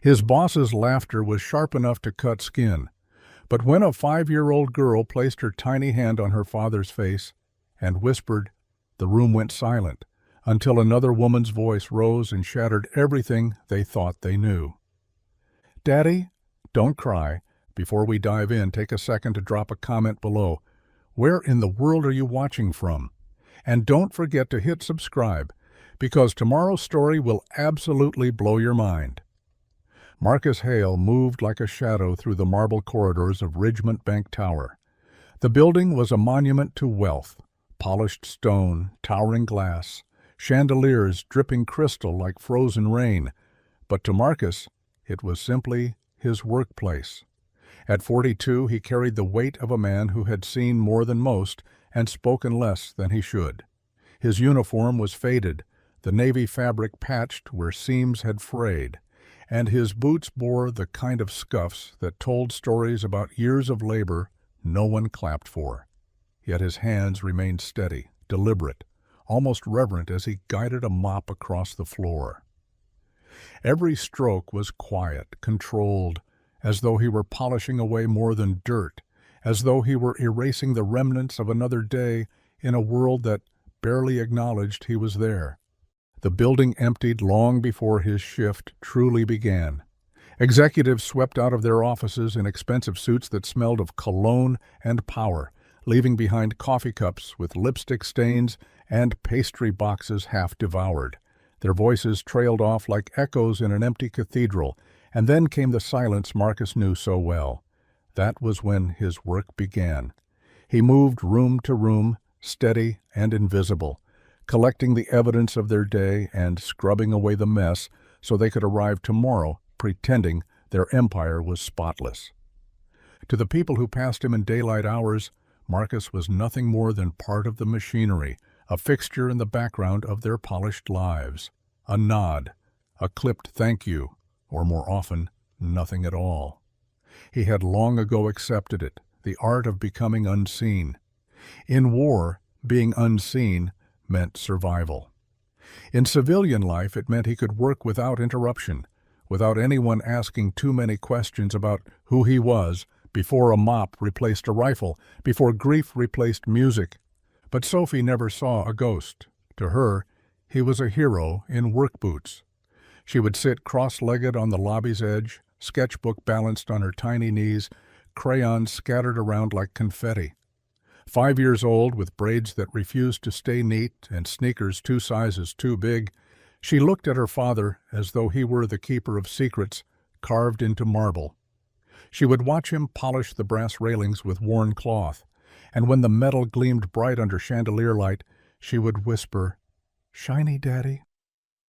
His boss's laughter was sharp enough to cut skin, but when a 5-year-old girl placed her tiny hand on her father's face and whispered, the room went silent until another woman's voice rose and shattered everything they thought they knew. Daddy, don't cry. Before we dive in, take a second to drop a comment below. Where in the world are you watching from? And don't forget to hit subscribe, because tomorrow's story will absolutely blow your mind. Marcus Hale moved like a shadow through the marble corridors of Ridgemont Bank Tower. The building was a monument to wealth: polished stone, towering glass, chandeliers dripping crystal like frozen rain. But to Marcus, it was simply his workplace. At 42, he carried the weight of a man who had seen more than most and spoken less than he should. His uniform was faded, the navy fabric patched where seams had frayed, and his boots bore the kind of scuffs that told stories about years of labor no one clapped for. Yet his hands remained steady, deliberate, almost reverent as he guided a mop across the floor. Every stroke was quiet, controlled, as though he were polishing away more than dirt, as though he were erasing the remnants of another day in a world that barely acknowledged he was there. The building emptied long before his shift truly began. Executives swept out of their offices in expensive suits that smelled of cologne and power, leaving behind coffee cups with lipstick stains and pastry boxes half devoured. Their voices trailed off like echoes in an empty cathedral, and then came the silence Marcus knew so well. That was when his work began. He moved room to room, steady and invisible, collecting the evidence of their day and scrubbing away the mess so they could arrive tomorrow pretending their empire was spotless. To the people who passed him in daylight hours, Marcus was nothing more than part of the machinery, a fixture in the background of their polished lives. A nod, a clipped thank you, or more often, nothing at all. He had long ago accepted it, the art of becoming unseen. In war, being unseen meant survival. In civilian life, it meant he could work without interruption, without anyone asking too many questions about who he was, before a mop replaced a rifle, before grief replaced music. But Sophie never saw a ghost. To her, he was a hero in work boots. She would sit cross-legged on the lobby's edge, sketchbook balanced on her tiny knees, crayons scattered around like confetti. 5 years old, with braids that refused to stay neat and sneakers 2 sizes too big, she looked at her father as though he were the keeper of secrets carved into marble. She would watch him polish the brass railings with worn cloth, and when the metal gleamed bright under chandelier light, she would whisper, "Shiny, Daddy."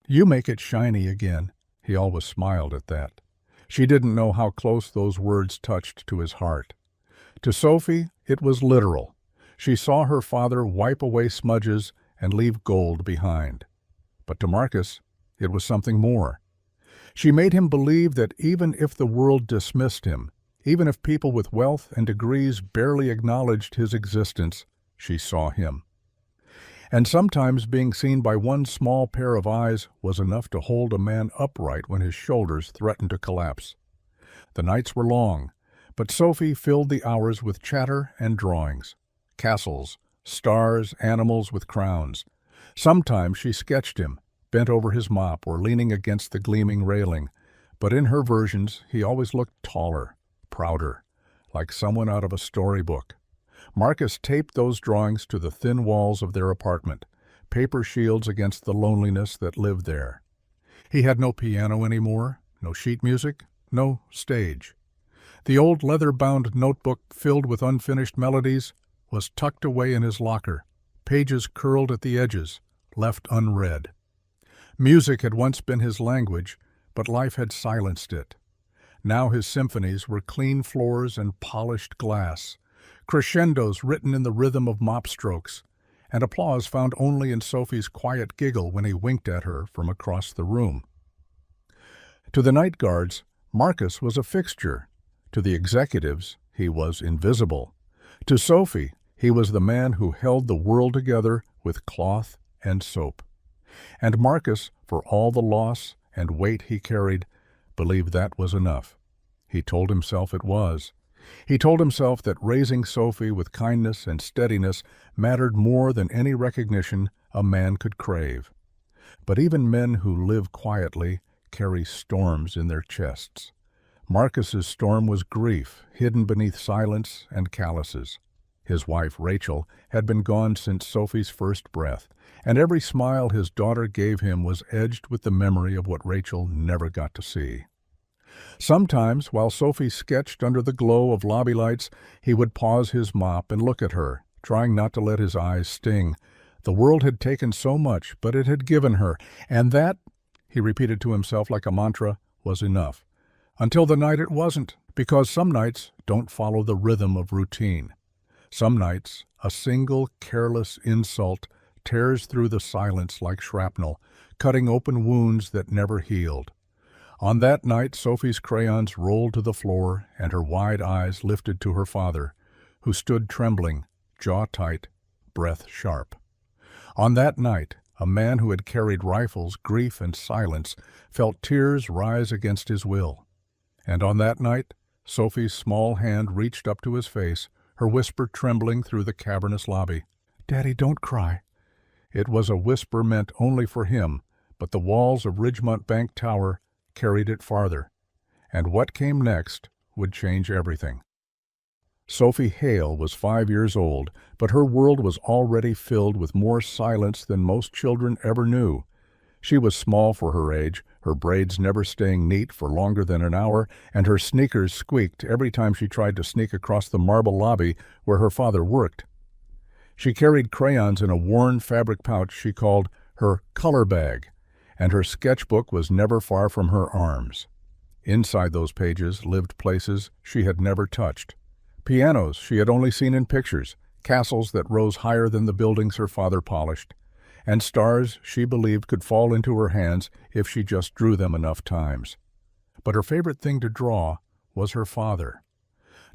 "You make it shiny again." He always smiled at that. She didn't know how close those words touched to his heart. To Sophie, it was literal. She saw her father wipe away smudges and leave gold behind. But to Marcus, it was something more. She made him believe that even if the world dismissed him, even if people with wealth and degrees barely acknowledged his existence, she saw him. And sometimes being seen by one small pair of eyes was enough to hold a man upright when his shoulders threatened to collapse. The nights were long, but Sophie filled the hours with chatter and drawings. Castles, stars, animals with crowns. Sometimes she sketched him, bent over his mop or leaning against the gleaming railing, but in her versions he always looked taller, prouder, like someone out of a storybook. Marcus taped those drawings to the thin walls of their apartment, paper shields against the loneliness that lived there. He had no piano anymore, no sheet music, no stage. The old leather-bound notebook filled with unfinished melodies was tucked away in his locker, pages curled at the edges, left unread. Music had once been his language, but life had silenced it. Now his symphonies were clean floors and polished glass, crescendos written in the rhythm of mop strokes, and applause found only in Sophie's quiet giggle when he winked at her from across the room. To the night guards, Marcus was a fixture. To the executives, he was invisible. To Sophie, he was the man who held the world together with cloth and soap. And Marcus, for all the loss and weight he carried, believed that was enough. He told himself it was. He told himself that raising Sophie with kindness and steadiness mattered more than any recognition a man could crave. But even men who live quietly carry storms in their chests. Marcus's storm was grief, hidden beneath silence and calluses. His wife, Rachel, had been gone since Sophie's first breath, and every smile his daughter gave him was edged with the memory of what Rachel never got to see. Sometimes, while Sophie sketched under the glow of lobby lights, he would pause his mop and look at her, trying not to let his eyes sting. The world had taken so much, but it had given her, and that, he repeated to himself like a mantra, was enough. Until the night it wasn't, because some nights don't follow the rhythm of routine. Some nights, a single careless insult tears through the silence like shrapnel, cutting open wounds that never healed. On that night, Sophie's crayons rolled to the floor and her wide eyes lifted to her father, who stood trembling, jaw tight, breath sharp. On that night, a man who had carried rifles, grief, and silence felt tears rise against his will. And on that night, Sophie's small hand reached up to his face, her whisper trembling through the cavernous lobby. "Daddy, don't cry." It was a whisper meant only for him, but the walls of Ridgemont Bank Tower carried it farther. And what came next would change everything. Sophie Hale was 5 years old, but her world was already filled with more silence than most children ever knew. She was small for her age, her braids never staying neat for longer than an hour, and her sneakers squeaked every time she tried to sneak across the marble lobby where her father worked. She carried crayons in a worn fabric pouch she called her color bag, and her sketchbook was never far from her arms. Inside those pages lived places she had never touched. Pianos she had only seen in pictures, castles that rose higher than the buildings her father polished, and stars she believed could fall into her hands if she just drew them enough times. But her favorite thing to draw was her father.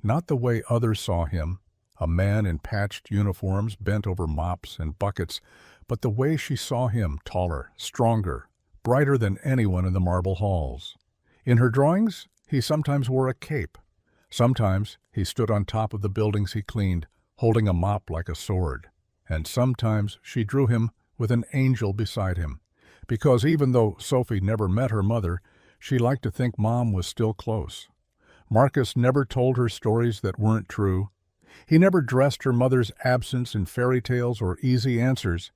Not the way others saw him, a man in patched uniforms bent over mops and buckets, but the way she saw him, taller, stronger, brighter than anyone in the marble halls. In her drawings, he sometimes wore a cape. Sometimes he stood on top of the buildings he cleaned, holding a mop like a sword. And sometimes she drew him with an angel beside him, because even though Sophie never met her mother, she liked to think Mom was still close. Marcus never told her stories that weren't true. He never dressed her mother's absence in fairy tales or easy answers.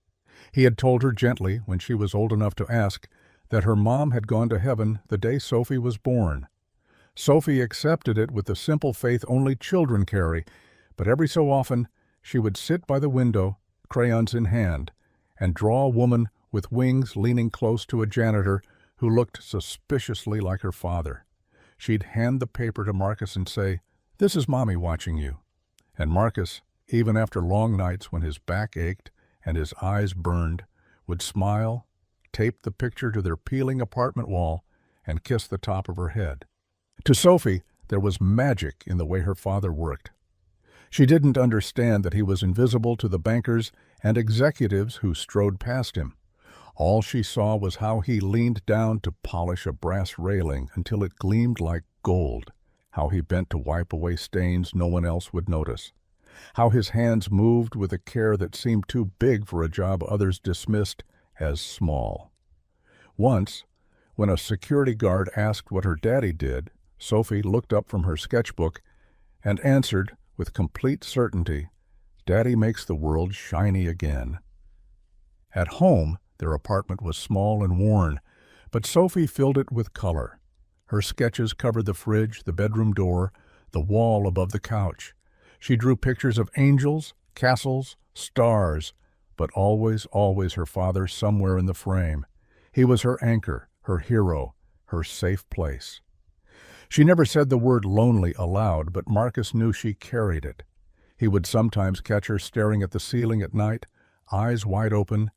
He had told her gently, when she was old enough to ask, that her mom had gone to heaven the day Sophie was born. Sophie accepted it with the simple faith only children carry, but every so often she would sit by the window, crayons in hand, and draw a woman with wings leaning close to a janitor who looked suspiciously like her father. She'd hand the paper to Marcus and say, "This is Mommy watching you." And Marcus, even after long nights when his back ached and his eyes burned, would smile, tape the picture to their peeling apartment wall, and kiss the top of her head. To Sophie, there was magic in the way her father worked. She didn't understand that he was invisible to the bankers and executives who strode past him. All she saw was how he leaned down to polish a brass railing until it gleamed like gold, how he bent to wipe away stains no one else would notice, how his hands moved with a care that seemed too big for a job others dismissed as small. Once, when a security guard asked what her daddy did, Sophie looked up from her sketchbook and answered with complete certainty, "Daddy makes the world shiny again." At home, their apartment was small and worn, but Sophie filled it with color. Her sketches covered the fridge, the bedroom door, the wall above the couch. She drew pictures of angels, castles, stars, but always, always her father somewhere in the frame. He was her anchor, her hero, her safe place. She never said the word lonely aloud, but Marcus knew she carried it. He would sometimes catch her staring at the ceiling at night, eyes wide open,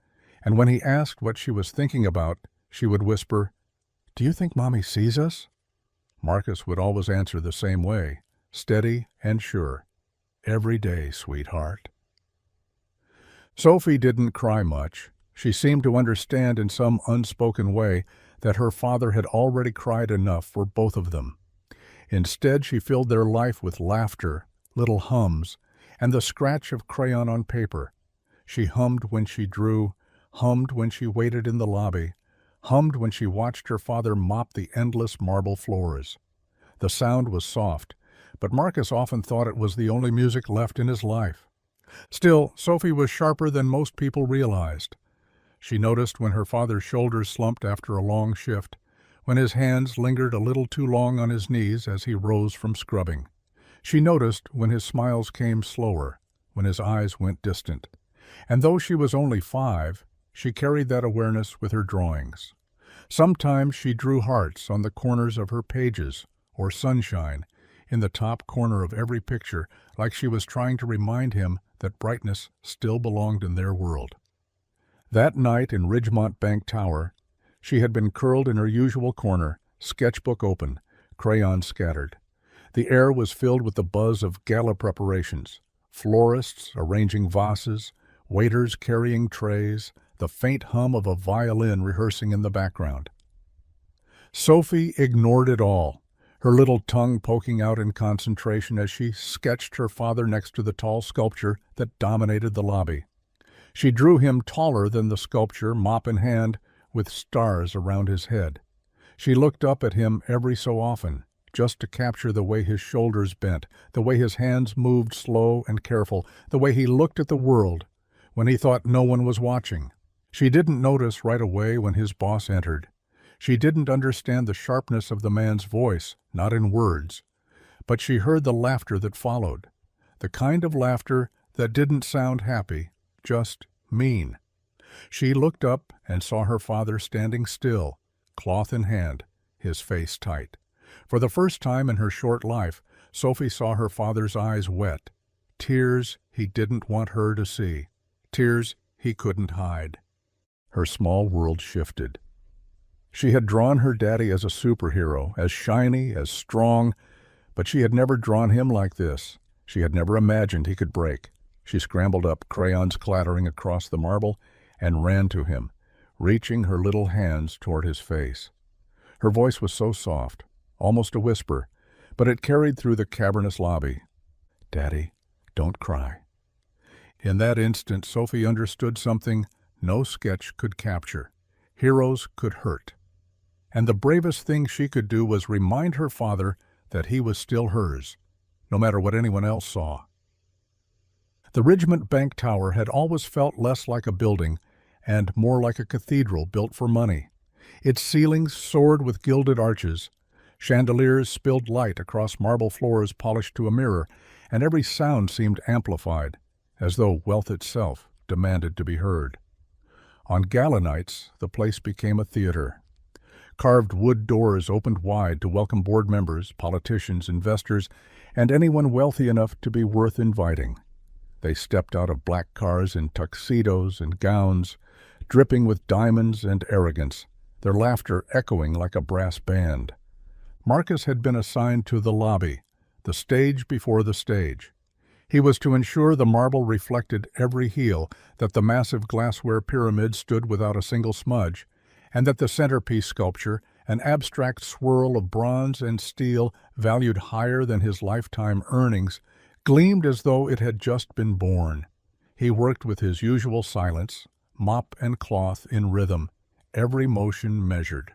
and when he asked what she was thinking about, she would whisper, "Do you think Mommy sees us?" Marcus would always answer the same way, steady and sure, "Every day, sweetheart." Sophie didn't cry much. She seemed to understand in some unspoken way that her father had already cried enough for both of them. Instead, she filled their life with laughter, little hums, and the scratch of crayon on paper. She hummed when she drew, hummed when she waited in the lobby, hummed when she watched her father mop the endless marble floors. The sound was soft, but Marcus often thought it was the only music left in his life. Still, Sophie was sharper than most people realized. She noticed when her father's shoulders slumped after a long shift, when his hands lingered a little too long on his knees as he rose from scrubbing. She noticed when his smiles came slower, when his eyes went distant. And though she was only 5, she carried that awareness with her drawings. Sometimes she drew hearts on the corners of her pages, or sunshine, in the top corner of every picture, like she was trying to remind him that brightness still belonged in their world. That night in Ridgemont Bank Tower, she had been curled in her usual corner, sketchbook open, crayons scattered. The air was filled with the buzz of gala preparations, florists arranging vases, waiters carrying trays, the faint hum of a violin rehearsing in the background. Sophie ignored it all, her little tongue poking out in concentration as she sketched her father next to the tall sculpture that dominated the lobby. She drew him taller than the sculpture, mop in hand, with stars around his head. She looked up at him every so often, just to capture the way his shoulders bent, the way his hands moved slow and careful, the way he looked at the world when he thought no one was watching. She didn't notice right away when his boss entered. She didn't understand the sharpness of the man's voice, not in words, but she heard the laughter that followed, the kind of laughter that didn't sound happy, just mean. She looked up and saw her father standing still, cloth in hand, his face tight. For the first time in her short life, Sophie saw her father's eyes wet, tears he didn't want her to see, tears he couldn't hide. Her small world shifted. She had drawn her daddy as a superhero, as shiny, as strong, but she had never drawn him like this. She had never imagined he could break. She scrambled up, crayons clattering across the marble, and ran to him, reaching her little hands toward his face. Her voice was so soft, almost a whisper, but it carried through the cavernous lobby. "Daddy, don't cry." In that instant, Sophie understood something no sketch could capture. Heroes could hurt. And the bravest thing she could do was remind her father that he was still hers, no matter what anyone else saw. The Ridgemont Bank Tower had always felt less like a building and more like a cathedral built for money. Its ceilings soared with gilded arches, chandeliers spilled light across marble floors polished to a mirror, and every sound seemed amplified, as though wealth itself demanded to be heard. On gala nights, the place became a theater. Carved wood doors opened wide to welcome board members, politicians, investors, and anyone wealthy enough to be worth inviting. They stepped out of black cars in tuxedos and gowns, dripping with diamonds and arrogance, their laughter echoing like a brass band. Marcus had been assigned to the lobby, the stage before the stage. He was to ensure the marble reflected every heel, that the massive glassware pyramid stood without a single smudge, and that the centerpiece sculpture, an abstract swirl of bronze and steel valued higher than his lifetime earnings, gleamed as though it had just been born. He worked with his usual silence, mop and cloth in rhythm, every motion measured,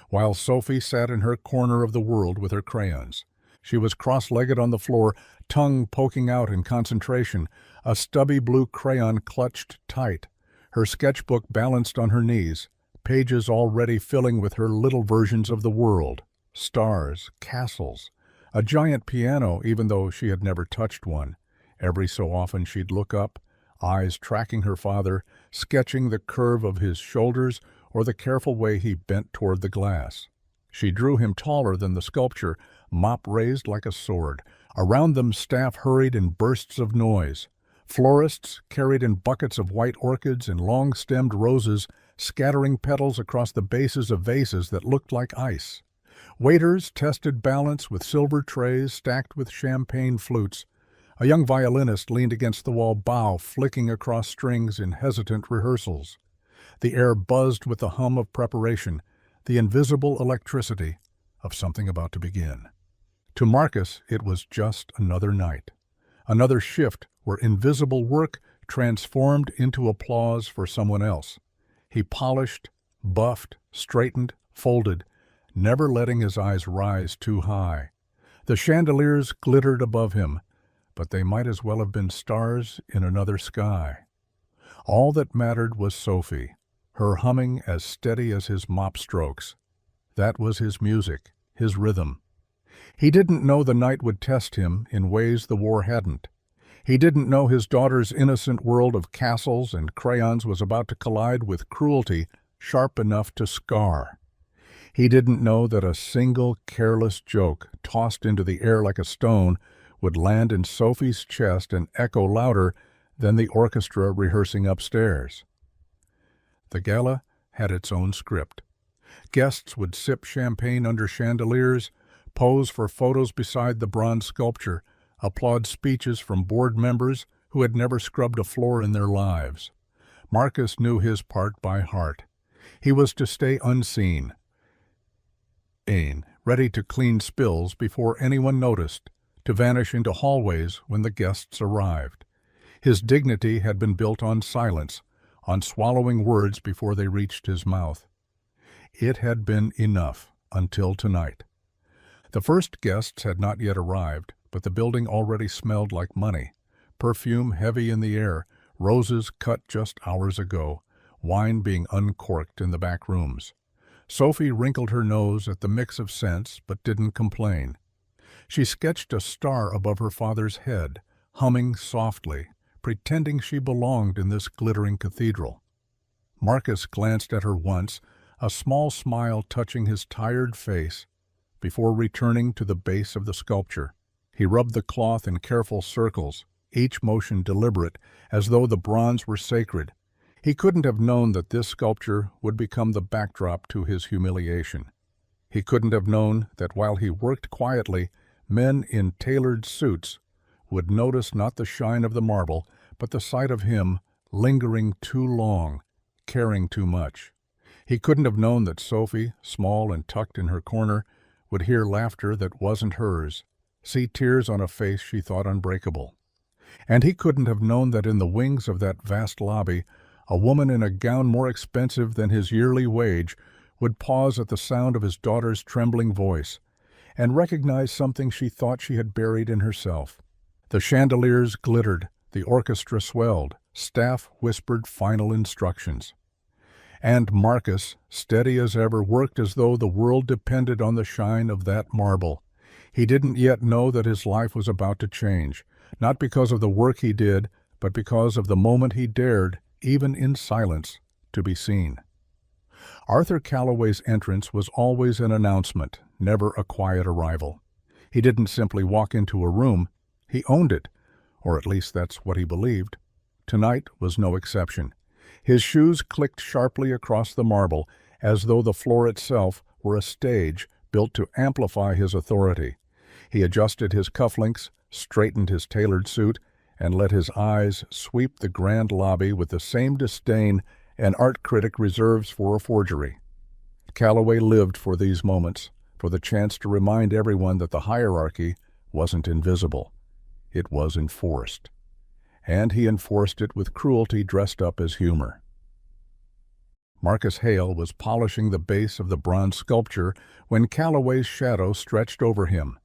while Sophie sat in her corner of the world with her crayons. She was cross-legged on the floor, tongue poking out in concentration, a stubby blue crayon clutched tight, her sketchbook balanced on her knees, pages already filling with her little versions of the world, stars, castles, a giant piano even though she had never touched one. Every so often she'd look up, eyes tracking her father, sketching the curve of his shoulders or the careful way he bent toward the glass. She drew him taller than the sculpture, mop raised like a sword. Around them staff hurried in bursts of noise. Florists carried in buckets of white orchids and long-stemmed roses, scattering petals across the bases of vases that looked like ice. Waiters tested balance with silver trays stacked with champagne flutes. A young violinist leaned against the wall bow, flicking across strings in hesitant rehearsals. The air buzzed with the hum of preparation, the invisible electricity of something about to begin. To Marcus, it was just another night, another shift where invisible work transformed into applause for someone else. He polished, buffed, straightened, folded, never letting his eyes rise too high. The chandeliers glittered above him, but they might as well have been stars in another sky. All that mattered was Sophie, her humming as steady as his mop strokes. That was his music, his rhythm. He didn't know the night would test him in ways the war hadn't. He didn't know his daughter's innocent world of castles and crayons was about to collide with cruelty sharp enough to scar. He didn't know that a single careless joke tossed into the air like a stone would land in Sophie's chest and echo louder than the orchestra rehearsing upstairs. The gala had its own script. Guests would sip champagne under chandeliers, pose for photos beside the bronze sculpture, applaud speeches from board members who had never scrubbed a floor in their lives. Marcus knew his part by heart. He was to stay unseen, ready to clean spills before anyone noticed, to vanish into hallways when the guests arrived. His dignity had been built on silence, on swallowing words before they reached his mouth. It had been enough until tonight. The first guests had not yet arrived, but the building already smelled like money. Perfume heavy in the air, roses cut just hours ago, wine being uncorked in the back rooms. Sophie wrinkled her nose at the mix of scents, but didn't complain. She sketched a star above her father's head, humming softly, pretending she belonged in this glittering cathedral. Marcus glanced at her once, a small smile touching his tired face, before returning to the base of the sculpture. He rubbed the cloth in careful circles, each motion deliberate, as though the bronze were sacred. He couldn't have known that this sculpture would become the backdrop to his humiliation. He couldn't have known that while he worked quietly, men in tailored suits would notice not the shine of the marble, but the sight of him lingering too long, caring too much. He couldn't have known that Sophie, small and tucked in her corner, would hear laughter that wasn't hers, see tears on a face she thought unbreakable. And he couldn't have known that in the wings of that vast lobby, a woman in a gown more expensive than his yearly wage would pause at the sound of his daughter's trembling voice and recognize something she thought she had buried in herself. The chandeliers glittered, the orchestra swelled, staff whispered final instructions. And Marcus, steady as ever, worked as though the world depended on the shine of that marble. He didn't yet know that his life was about to change, not because of the work he did, but because of the moment he dared, even in silence, to be seen. Arthur Calloway's entrance was always an announcement, never a quiet arrival. He didn't simply walk into a room, he owned it, or at least that's what he believed. Tonight was no exception. His shoes clicked sharply across the marble, as though the floor itself were a stage built to amplify his authority. He adjusted his cufflinks, straightened his tailored suit, and let his eyes sweep the grand lobby with the same disdain an art critic reserves for a forgery. Calloway lived for these moments, for the chance to remind everyone that the hierarchy wasn't invisible. It was enforced. And he enforced it with cruelty dressed up as humor. Marcus Hale was polishing the base of the bronze sculpture when Calloway's shadow stretched over him.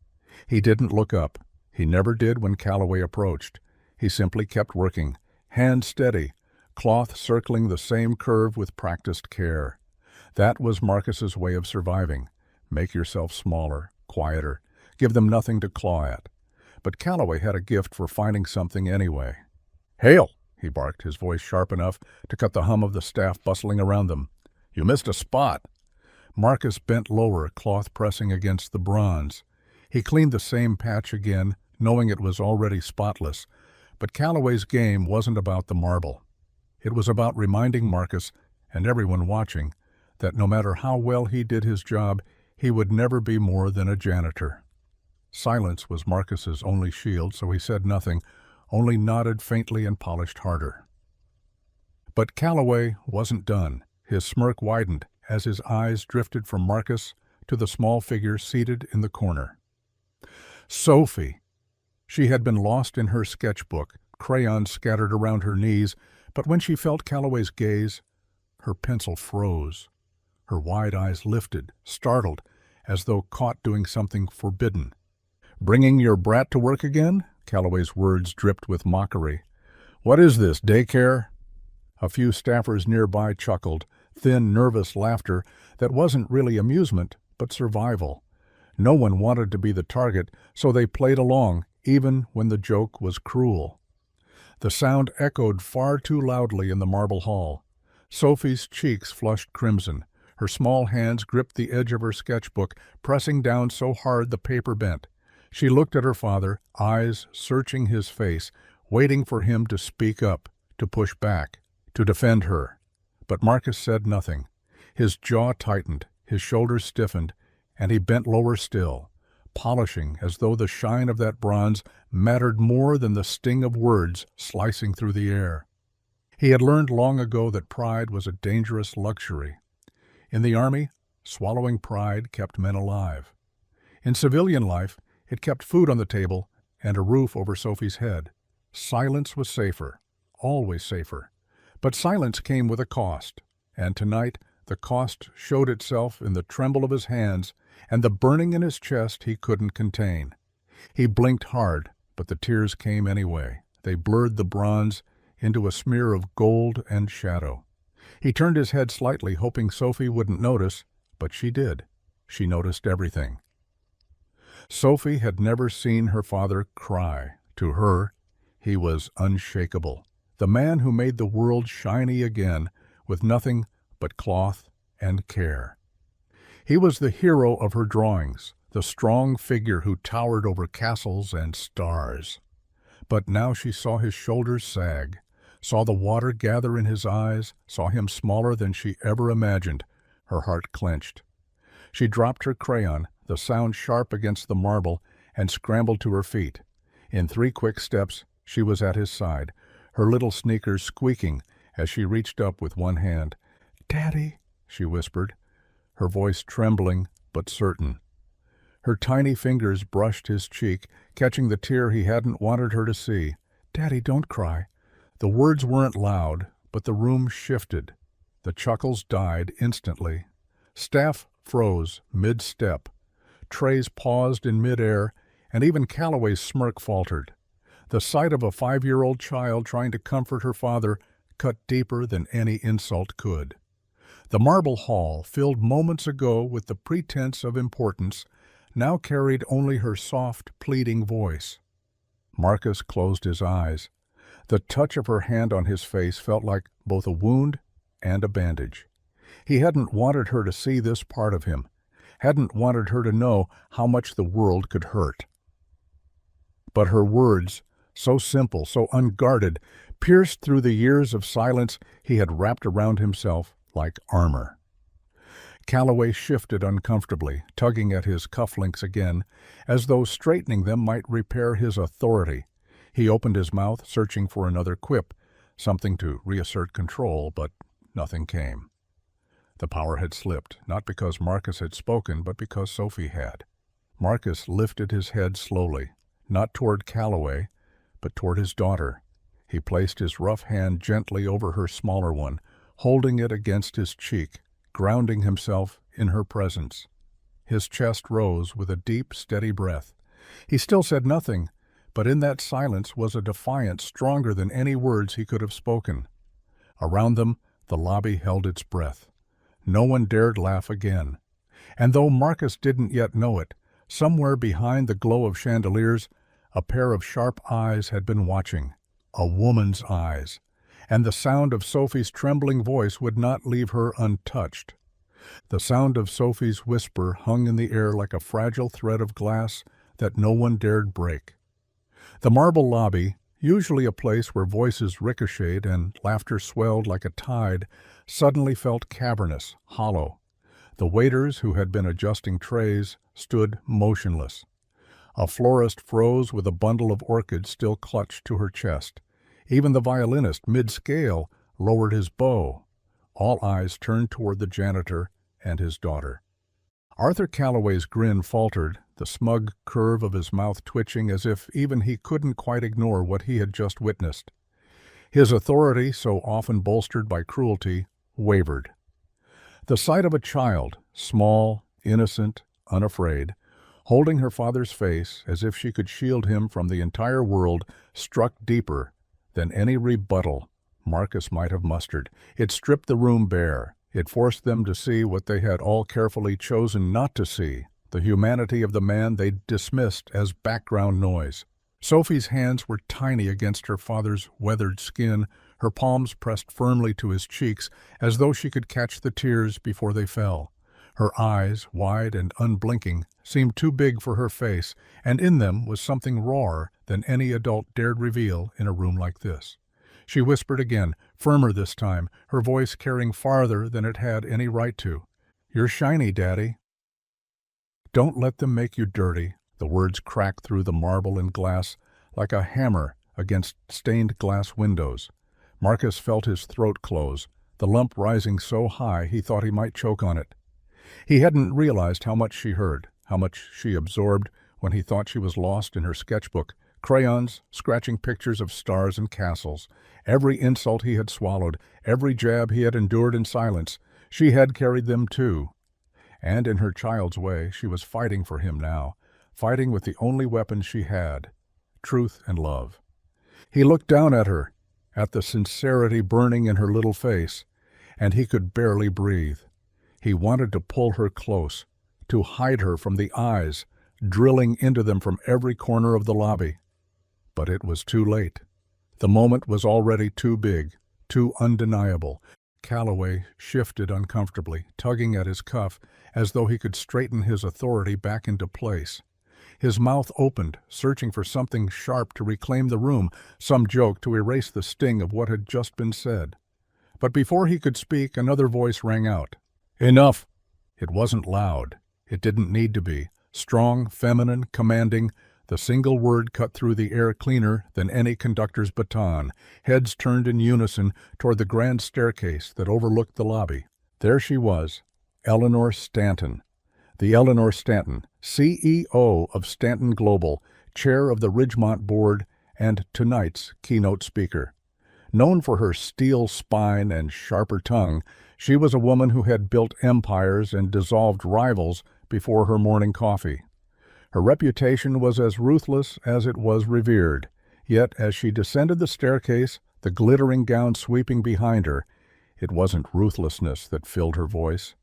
He didn't look up. He never did when Calloway approached. He simply kept working, hand steady, cloth circling the same curve with practiced care. That was Marcus's way of surviving. Make yourself smaller, quieter, give them nothing to claw at. But Calloway had a gift for finding something anyway. "Hale!" he barked, his voice sharp enough to cut the hum of the staff bustling around them. "You missed a spot." Marcus bent lower, cloth pressing against the bronze. He cleaned the same patch again, knowing it was already spotless. But Calloway's game wasn't about the marble. It was about reminding Marcus, and everyone watching, that no matter how well he did his job, he would never be more than a janitor. Silence was Marcus's only shield, so he said nothing, only nodded faintly and polished harder. But Calloway wasn't done. His smirk widened, as his eyes drifted from Marcus to the small figure seated in the corner. Sophie! She had been lost in her sketchbook, crayons scattered around her knees, but when she felt Calloway's gaze, her pencil froze. Her wide eyes lifted, startled, as though caught doing something forbidden. "Bringing your brat to work again?" Calloway's words dripped with mockery. "What is this, daycare?" A few staffers nearby chuckled, thin, nervous laughter that wasn't really amusement, but survival. No one wanted to be the target, so they played along, even when the joke was cruel. The sound echoed far too loudly in the marble hall. Sophie's cheeks flushed crimson. Her small hands gripped the edge of her sketchbook, pressing down so hard the paper bent. She looked at her father, eyes searching his face, waiting for him to speak up, to push back, to defend her. But Marcus said nothing. His jaw tightened, his shoulders stiffened, and he bent lower still, polishing as though the shine of that bronze mattered more than the sting of words slicing through the air. He had learned long ago that pride was a dangerous luxury. In the army, swallowing pride kept men alive. In civilian life, it kept food on the table and a roof over Sophie's head. Silence was safer, always safer. But silence came with a cost, and tonight the cost showed itself in the tremble of his hands and the burning in his chest he couldn't contain. He blinked hard, but the tears came anyway. They blurred the bronze into a smear of gold and shadow. He turned his head slightly, hoping Sophie wouldn't notice, but she did. She noticed everything. Sophie had never seen her father cry. To her, he was unshakable, the man who made the world shiny again with nothing but cloth and care. He was the hero of her drawings, the strong figure who towered over castles and stars. But now she saw his shoulders sag, saw the water gather in his eyes, saw him smaller than she ever imagined. Her heart clenched. She dropped her crayon, the sound sharp against the marble, and scrambled to her feet. In 3 quick steps, she was at his side, her little sneakers squeaking as she reached up with one hand. "Daddy," she whispered, her voice trembling but certain. Her tiny fingers brushed his cheek, catching the tear he hadn't wanted her to see. "Daddy, don't cry." The words weren't loud, but the room shifted. The chuckles died instantly. Staff froze mid-step. Trays paused in mid-air, and even Calloway's smirk faltered. The sight of a 5-year-old child trying to comfort her father cut deeper than any insult could. The marble hall, filled moments ago with the pretense of importance, now carried only her soft, pleading voice. Marcus closed his eyes. The touch of her hand on his face felt like both a wound and a bandage. He hadn't wanted her to see this part of him, hadn't wanted her to know how much the world could hurt. But her words, so simple, so unguarded, pierced through the years of silence he had wrapped around himself like armor. Calloway shifted uncomfortably, tugging at his cufflinks again, as though straightening them might repair his authority. He opened his mouth, searching for another quip, something to reassert control, but nothing came. The power had slipped, not because Marcus had spoken, but because Sophie had. Marcus lifted his head slowly, not toward Calloway, but toward his daughter. He placed his rough hand gently over her smaller one, holding it against his cheek, grounding himself in her presence. His chest rose with a deep, steady breath. He still said nothing, but in that silence was a defiance stronger than any words he could have spoken. Around them, the lobby held its breath. No one dared laugh again. And though Marcus didn't yet know it, somewhere behind the glow of chandeliers, a pair of sharp eyes had been watching. A woman's eyes. And the sound of Sophie's trembling voice would not leave her untouched. The sound of Sophie's whisper hung in the air like a fragile thread of glass that no one dared break. The marble lobby, usually a place where voices ricocheted and laughter swelled like a tide, suddenly felt cavernous, hollow. The waiters, who had been adjusting trays, stood motionless. A florist froze with a bundle of orchids still clutched to her chest. Even the violinist, mid-scale, lowered his bow. All eyes turned toward the janitor, and his daughter. Arthur Calloway's grin faltered, the smug curve of his mouth twitching as if even he couldn't quite ignore what he had just witnessed. His authority, so often bolstered by cruelty, wavered. The sight of a child, small, innocent, unafraid, holding her father's face as if she could shield him from the entire world, struck deeper than any rebuttal Marcus might have mustered. It stripped the room bare. It forced them to see what they had all carefully chosen not to see, the humanity of the man they dismissed as background noise. Sophie's hands were tiny against her father's weathered skin, her palms pressed firmly to his cheeks as though she could catch the tears before they fell. Her eyes, wide and unblinking, seemed too big for her face, and in them was something rawer than any adult dared reveal in a room like this. She whispered again, firmer this time, her voice carrying farther than it had any right to. "You're shiny, Daddy." "Don't let them make you dirty." The words cracked through the marble and glass like a hammer against stained glass windows. Marcus felt his throat close, the lump rising so high he thought he might choke on it. He hadn't realized how much she heard, how much she absorbed when he thought she was lost in her sketchbook, crayons scratching pictures of stars and castles. Every insult he had swallowed, every jab he had endured in silence, she had carried them too. And in her child's way, she was fighting for him now, fighting with the only weapon she had, truth and love. He looked down at her, at the sincerity burning in her little face, and he could barely breathe. He wanted to pull her close, to hide her from the eyes, drilling into them from every corner of the lobby. But it was too late. The moment was already too big, too undeniable. Calloway shifted uncomfortably, tugging at his cuff as though he could straighten his authority back into place. His mouth opened, searching for something sharp to reclaim the room, some joke to erase the sting of what had just been said. But before he could speak, another voice rang out. "Enough!" It wasn't loud. It didn't need to be. Strong, feminine, commanding, the single word cut through the air cleaner than any conductor's baton. Heads turned in unison toward the grand staircase that overlooked the lobby. There she was, Eleanor Stanton. The Eleanor Stanton, CEO of Stanton Global, chair of the Ridgemont Board, and tonight's keynote speaker. Known for her steel spine and sharper tongue, she was a woman who had built empires and dissolved rivals before her morning coffee. Her reputation was as ruthless as it was revered, yet as she descended the staircase, the glittering gown sweeping behind her, it wasn't ruthlessness that filled her voice.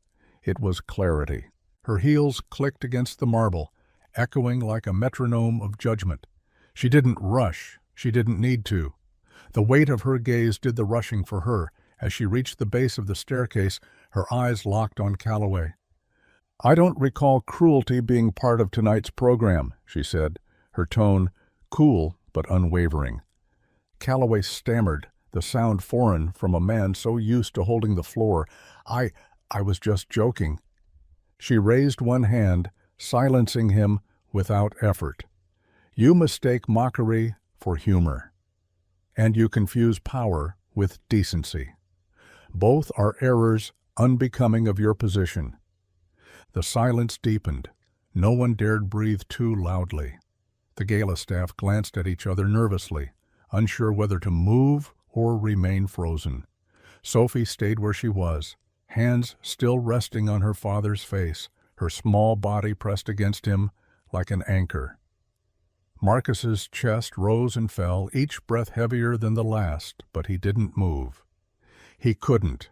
It was clarity. Her heels clicked against the marble, echoing like a metronome of judgment. She didn't rush. She didn't need to. The weight of her gaze did the rushing for her. As she reached the base of the staircase, her eyes locked on Calloway. "I don't recall cruelty being part of tonight's program," she said, her tone cool but unwavering. Calloway stammered, the sound foreign from a man so used to holding the floor. I was just joking." She raised one hand, silencing him without effort. "You mistake mockery for humor, and you confuse power with decency. Both are errors unbecoming of your position." The silence deepened. No one dared breathe too loudly. The gala staff glanced at each other nervously, unsure whether to move or remain frozen. Sophie stayed where she was, hands still resting on her father's face, her small body pressed against him like an anchor. Marcus's chest rose and fell, each breath heavier than the last, but he didn't move. He couldn't.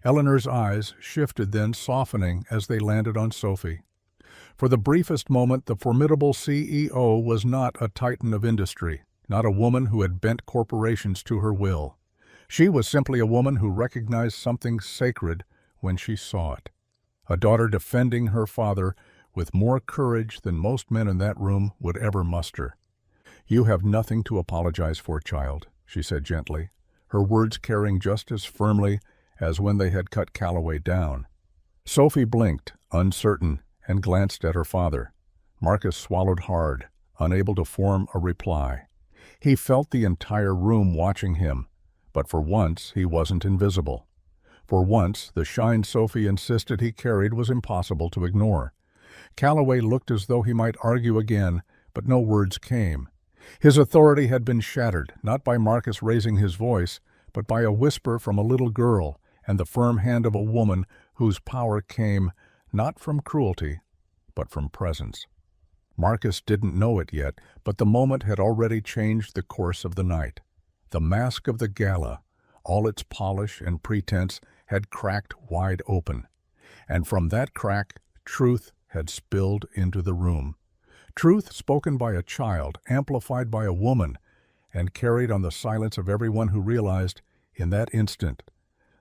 Eleanor's eyes shifted then, softening as they landed on Sophie. For the briefest moment, the formidable CEO was not a titan of industry, not a woman who had bent corporations to her will. She was simply a woman who recognized something sacred when she saw it. A daughter defending her father with more courage than most men in that room would ever muster. "You have nothing to apologize for, child," she said gently, her words carrying just as firmly as when they had cut Calloway down. Sophie blinked, uncertain, and glanced at her father. Marcus swallowed hard, unable to form a reply. He felt the entire room watching him, but for once he wasn't invisible. For once, the shine Sophie insisted he carried was impossible to ignore. Calloway looked as though he might argue again, but no words came. His authority had been shattered, not by Marcus raising his voice, but by a whisper from a little girl and the firm hand of a woman whose power came not from cruelty, but from presence. Marcus didn't know it yet, but the moment had already changed the course of the night. The mask of the gala, all its polish and pretense, had cracked wide open, and from that crack truth had spilled into the room. Truth spoken by a child, amplified by a woman, and carried on the silence of everyone who realized, in that instant,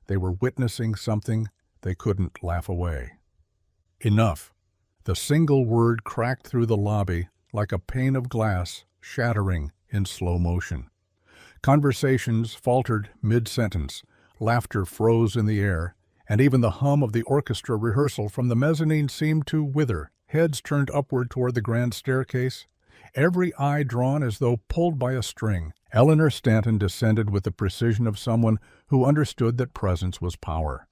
they were witnessing something they couldn't laugh away. Enough. The single word cracked through the lobby like a pane of glass shattering in slow motion. Conversations faltered mid-sentence, laughter froze in the air, and even the hum of the orchestra rehearsal from the mezzanine seemed to wither, heads turned upward toward the grand staircase, every eye drawn as though pulled by a string. Eleanor Stanton descended with the precision of someone who understood that presence was power.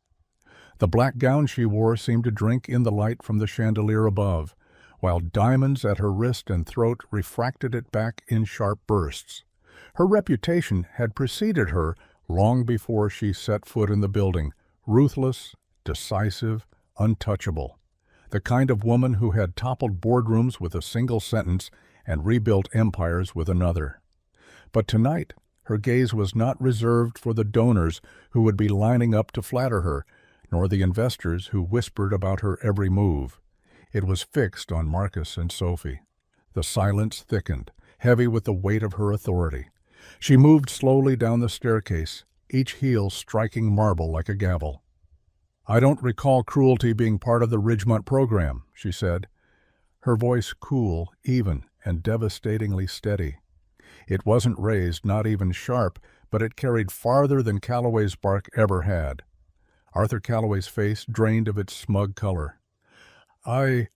The black gown she wore seemed to drink in the light from the chandelier above, while diamonds at her wrist and throat refracted it back in sharp bursts. Her reputation had preceded her long before she set foot in the building, ruthless, decisive, untouchable. The kind of woman who had toppled boardrooms with a single sentence and rebuilt empires with another. But tonight, her gaze was not reserved for the donors who would be lining up to flatter her, nor the investors who whispered about her every move. It was fixed on Marcus and Sophie. The silence thickened, heavy with the weight of her authority. She moved slowly down the staircase, each heel striking marble like a gavel. "I don't recall cruelty being part of the Ridgemont program," she said, her voice cool, even, and devastatingly steady. It wasn't raised, not even sharp, but it carried farther than Calloway's bark ever had. Arthur Calloway's face drained of its smug color. I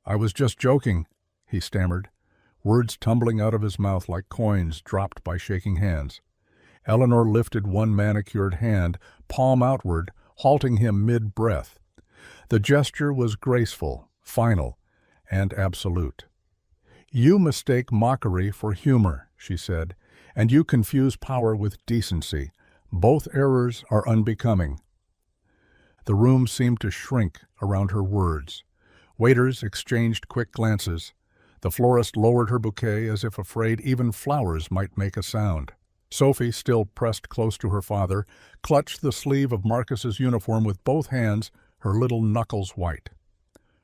was just joking," he stammered, words tumbling out of his mouth like coins dropped by shaking hands. Eleanor lifted one manicured hand, palm outward, halting him mid-breath. The gesture was graceful, final, and absolute. "You mistake mockery for humor," she said, "and you confuse power with decency. Both errors are unbecoming." The room seemed to shrink around her words. Waiters exchanged quick glances. The florist lowered her bouquet as if afraid even flowers might make a sound. Sophie, still pressed close to her father, clutched the sleeve of Marcus's uniform with both hands, her little knuckles white.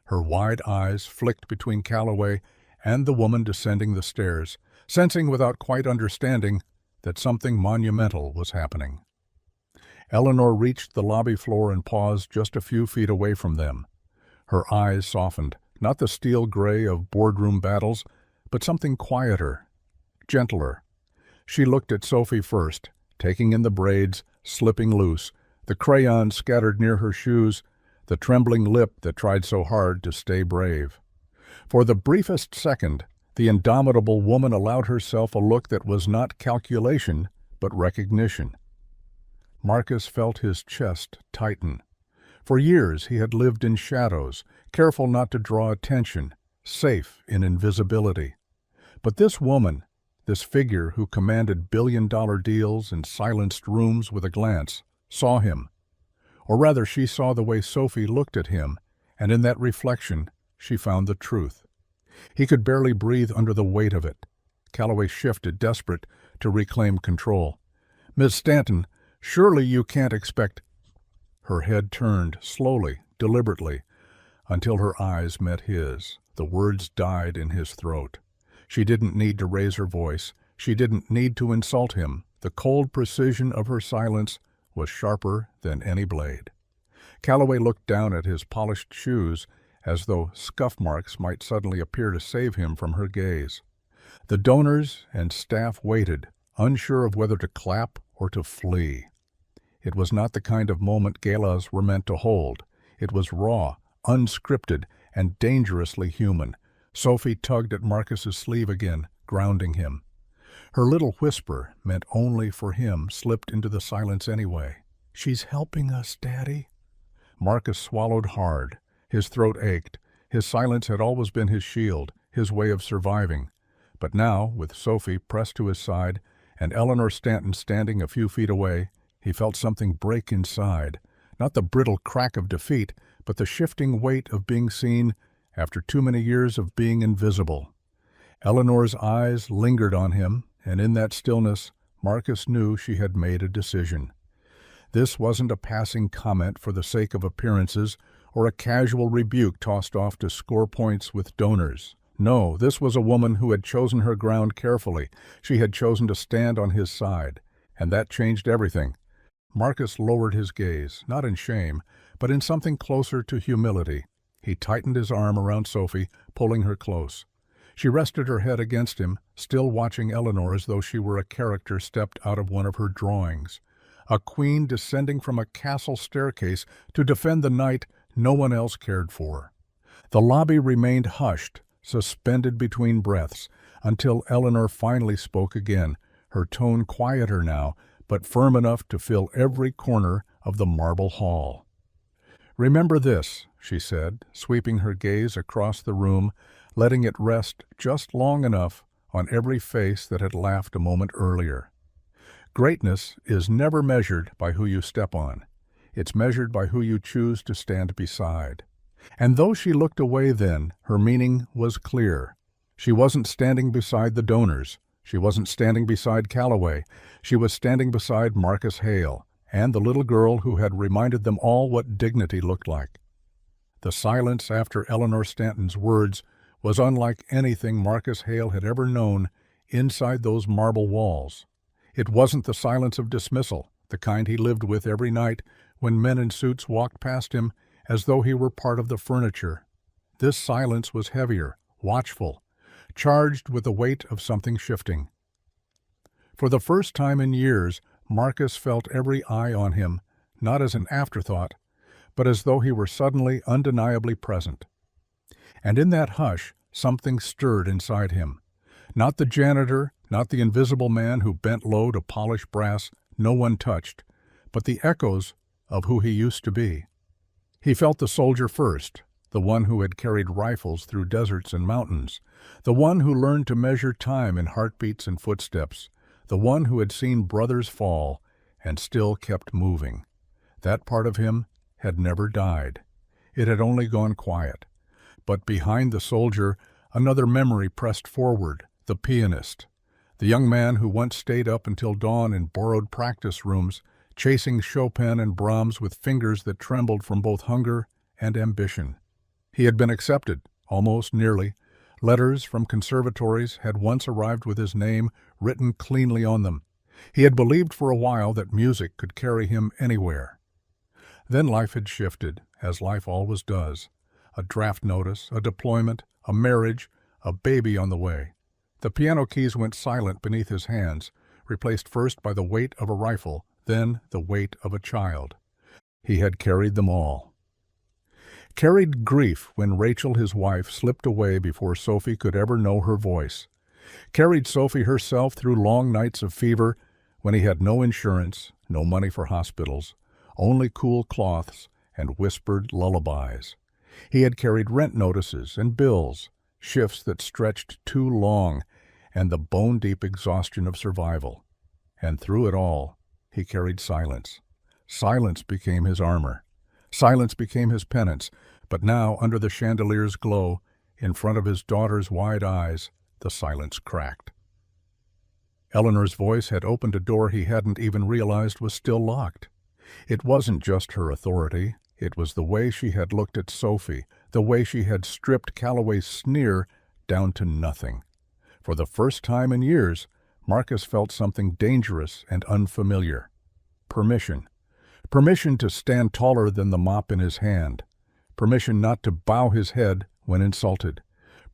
Her wide eyes flicked between Calloway and the woman descending the stairs, sensing without quite understanding that something monumental was happening. Eleanor reached the lobby floor and paused just a few feet away from them. Her eyes softened, not the steel gray of boardroom battles, but something quieter, gentler. She looked at Sophie first, taking in the braids, slipping loose, the crayons scattered near her shoes, the trembling lip that tried so hard to stay brave. For the briefest second, the indomitable woman allowed herself a look that was not calculation, but recognition. Marcus felt his chest tighten. For years he had lived in shadows, careful not to draw attention, safe in invisibility. But this woman, this figure who commanded billion-dollar deals and silenced rooms with a glance, saw him. Or rather, she saw the way Sophie looked at him, and in that reflection she found the truth. He could barely breathe under the weight of it. Calloway shifted, desperate to reclaim control. "Miss Stanton, surely you can't expect—" Her head turned, slowly, deliberately, until her eyes met his. The words died in his throat. She didn't need to raise her voice. She didn't need to insult him. The cold precision of her silence was sharper than any blade. Calloway looked down at his polished shoes as though scuff marks might suddenly appear to save him from her gaze. The donors and staff waited, unsure of whether to clap or to flee. It was not the kind of moment galas were meant to hold. It was raw, unscripted, and dangerously human. Sophie tugged at Marcus's sleeve again, grounding him. Her little whisper, meant only for him, slipped into the silence anyway. "She's helping us, Daddy." Marcus swallowed hard. His throat ached. His silence had always been his shield, his way of surviving. But now, with Sophie pressed to his side and Eleanor Stanton standing a few feet away, he felt something break inside. Not the brittle crack of defeat, but the shifting weight of being seen after too many years of being invisible. Eleanor's eyes lingered on him, and in that stillness, Marcus knew she had made a decision. This wasn't a passing comment for the sake of appearances or a casual rebuke tossed off to score points with donors. No, this was a woman who had chosen her ground carefully. She had chosen to stand on his side, and that changed everything. Marcus lowered his gaze, not in shame, but in something closer to humility. He tightened his arm around Sophie, pulling her close. She rested her head against him, still watching Eleanor as though she were a character stepped out of one of her drawings. A queen descending from a castle staircase to defend the knight no one else cared for. The lobby remained hushed, suspended between breaths, until Eleanor finally spoke again, her tone quieter now, but firm enough to fill every corner of the marble hall. "Remember this," she said, sweeping her gaze across the room, letting it rest just long enough on every face that had laughed a moment earlier. "Greatness is never measured by who you step on. It's measured by who you choose to stand beside." And though she looked away then, her meaning was clear. She wasn't standing beside the donors. She wasn't standing beside Calloway. She was standing beside Marcus Hale and the little girl who had reminded them all what dignity looked like. The silence after Eleanor Stanton's words was unlike anything Marcus Hale had ever known inside those marble walls. It wasn't the silence of dismissal, the kind he lived with every night when men in suits walked past him as though he were part of the furniture. This silence was heavier, watchful, charged with the weight of something shifting. For the first time in years, Marcus felt every eye on him, not as an afterthought, but as though he were suddenly undeniably present. And in that hush, something stirred inside him. Not the janitor, not the invisible man who bent low to polish brass no one touched, but the echoes of who he used to be. He felt the soldier first, the one who had carried rifles through deserts and mountains, the one who learned to measure time in heartbeats and footsteps, the one who had seen brothers fall and still kept moving. That part of him had never died. It had only gone quiet. But behind the soldier, another memory pressed forward, the pianist, the young man who once stayed up until dawn in borrowed practice rooms, chasing Chopin and Brahms with fingers that trembled from both hunger and ambition. He had been accepted, almost nearly. Letters from conservatories had once arrived with his name written cleanly on them. He had believed for a while that music could carry him anywhere. Then life had shifted, as life always does. A draft notice, a deployment, a marriage, a baby on the way. The piano keys went silent beneath his hands, replaced first by the weight of a rifle, then the weight of a child. He had carried them all. Carried grief when Rachel, his wife, slipped away before Sophie could ever know her voice. Carried Sophie herself through long nights of fever when he had no insurance, no money for hospitals, only cool cloths and whispered lullabies. He had carried rent notices and bills, shifts that stretched too long, and the bone-deep exhaustion of survival. And through it all, he carried silence. Silence became his armor. Silence became his penance, but now, under the chandelier's glow, in front of his daughter's wide eyes, the silence cracked. Eleanor's voice had opened a door he hadn't even realized was still locked. It wasn't just her authority. It was the way she had looked at Sophie, the way she had stripped Calloway's sneer down to nothing. For the first time in years, Marcus felt something dangerous and unfamiliar. Permission. Permission to stand taller than the mop in his hand. Permission not to bow his head when insulted.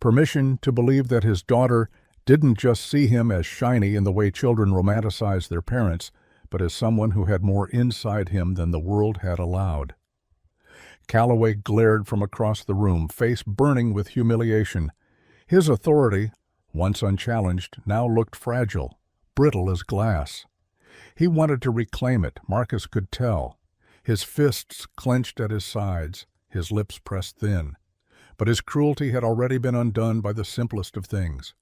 Permission to believe that his daughter didn't just see him as shiny in the way children romanticize their parents, but as someone who had more inside him than the world had allowed. Calloway glared from across the room, face burning with humiliation. His authority, once unchallenged, now looked fragile, brittle as glass. He wanted to reclaim it, Marcus could tell. His fists clenched at his sides, his lips pressed thin. But his cruelty had already been undone by the simplest of things.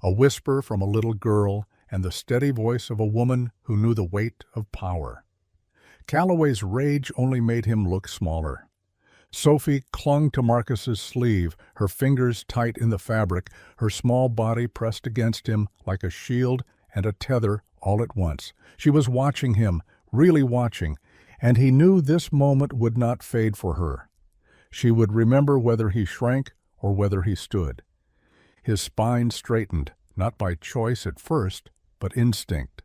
A whisper from a little girl and the steady voice of a woman who knew the weight of power. Calloway's rage only made him look smaller. Sophie clung to Marcus's sleeve, her fingers tight in the fabric, her small body pressed against him like a shield and a tether all at once. She was watching him, really watching, and he knew this moment would not fade for her. She would remember whether he shrank or whether he stood. His spine straightened, not by choice at first, but instinct.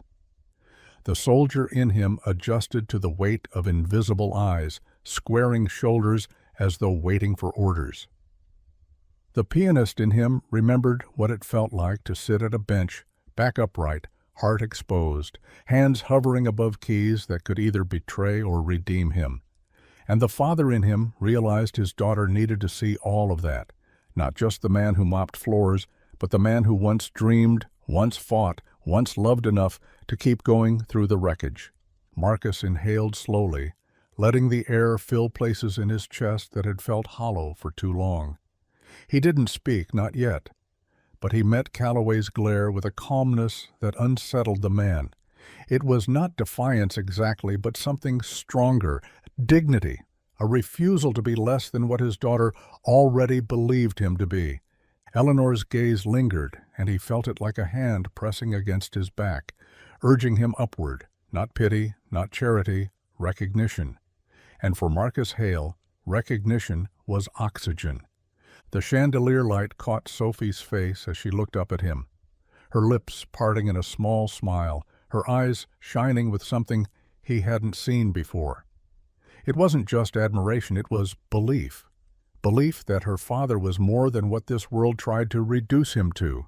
The soldier in him adjusted to the weight of invisible eyes, squaring shoulders as though waiting for orders. The pianist in him remembered what it felt like to sit at a bench, back upright, heart exposed, hands hovering above keys that could either betray or redeem him. And the father in him realized his daughter needed to see all of that, not just the man who mopped floors, but the man who once dreamed, once fought, once loved enough to keep going through the wreckage. Marcus inhaled slowly, letting the air fill places in his chest that had felt hollow for too long. He didn't speak, not yet, but he met Calloway's glare with a calmness that unsettled the man. It was not defiance exactly, but something stronger, dignity, a refusal to be less than what his daughter already believed him to be. Eleanor's gaze lingered, and he felt it like a hand pressing against his back, urging him upward, not pity, not charity, recognition. And for Marcus Hale, recognition was oxygen. The chandelier light caught Sophie's face as she looked up at him, her lips parting in a small smile, her eyes shining with something he hadn't seen before. It wasn't just admiration, it was belief. Belief that her father was more than what this world tried to reduce him to.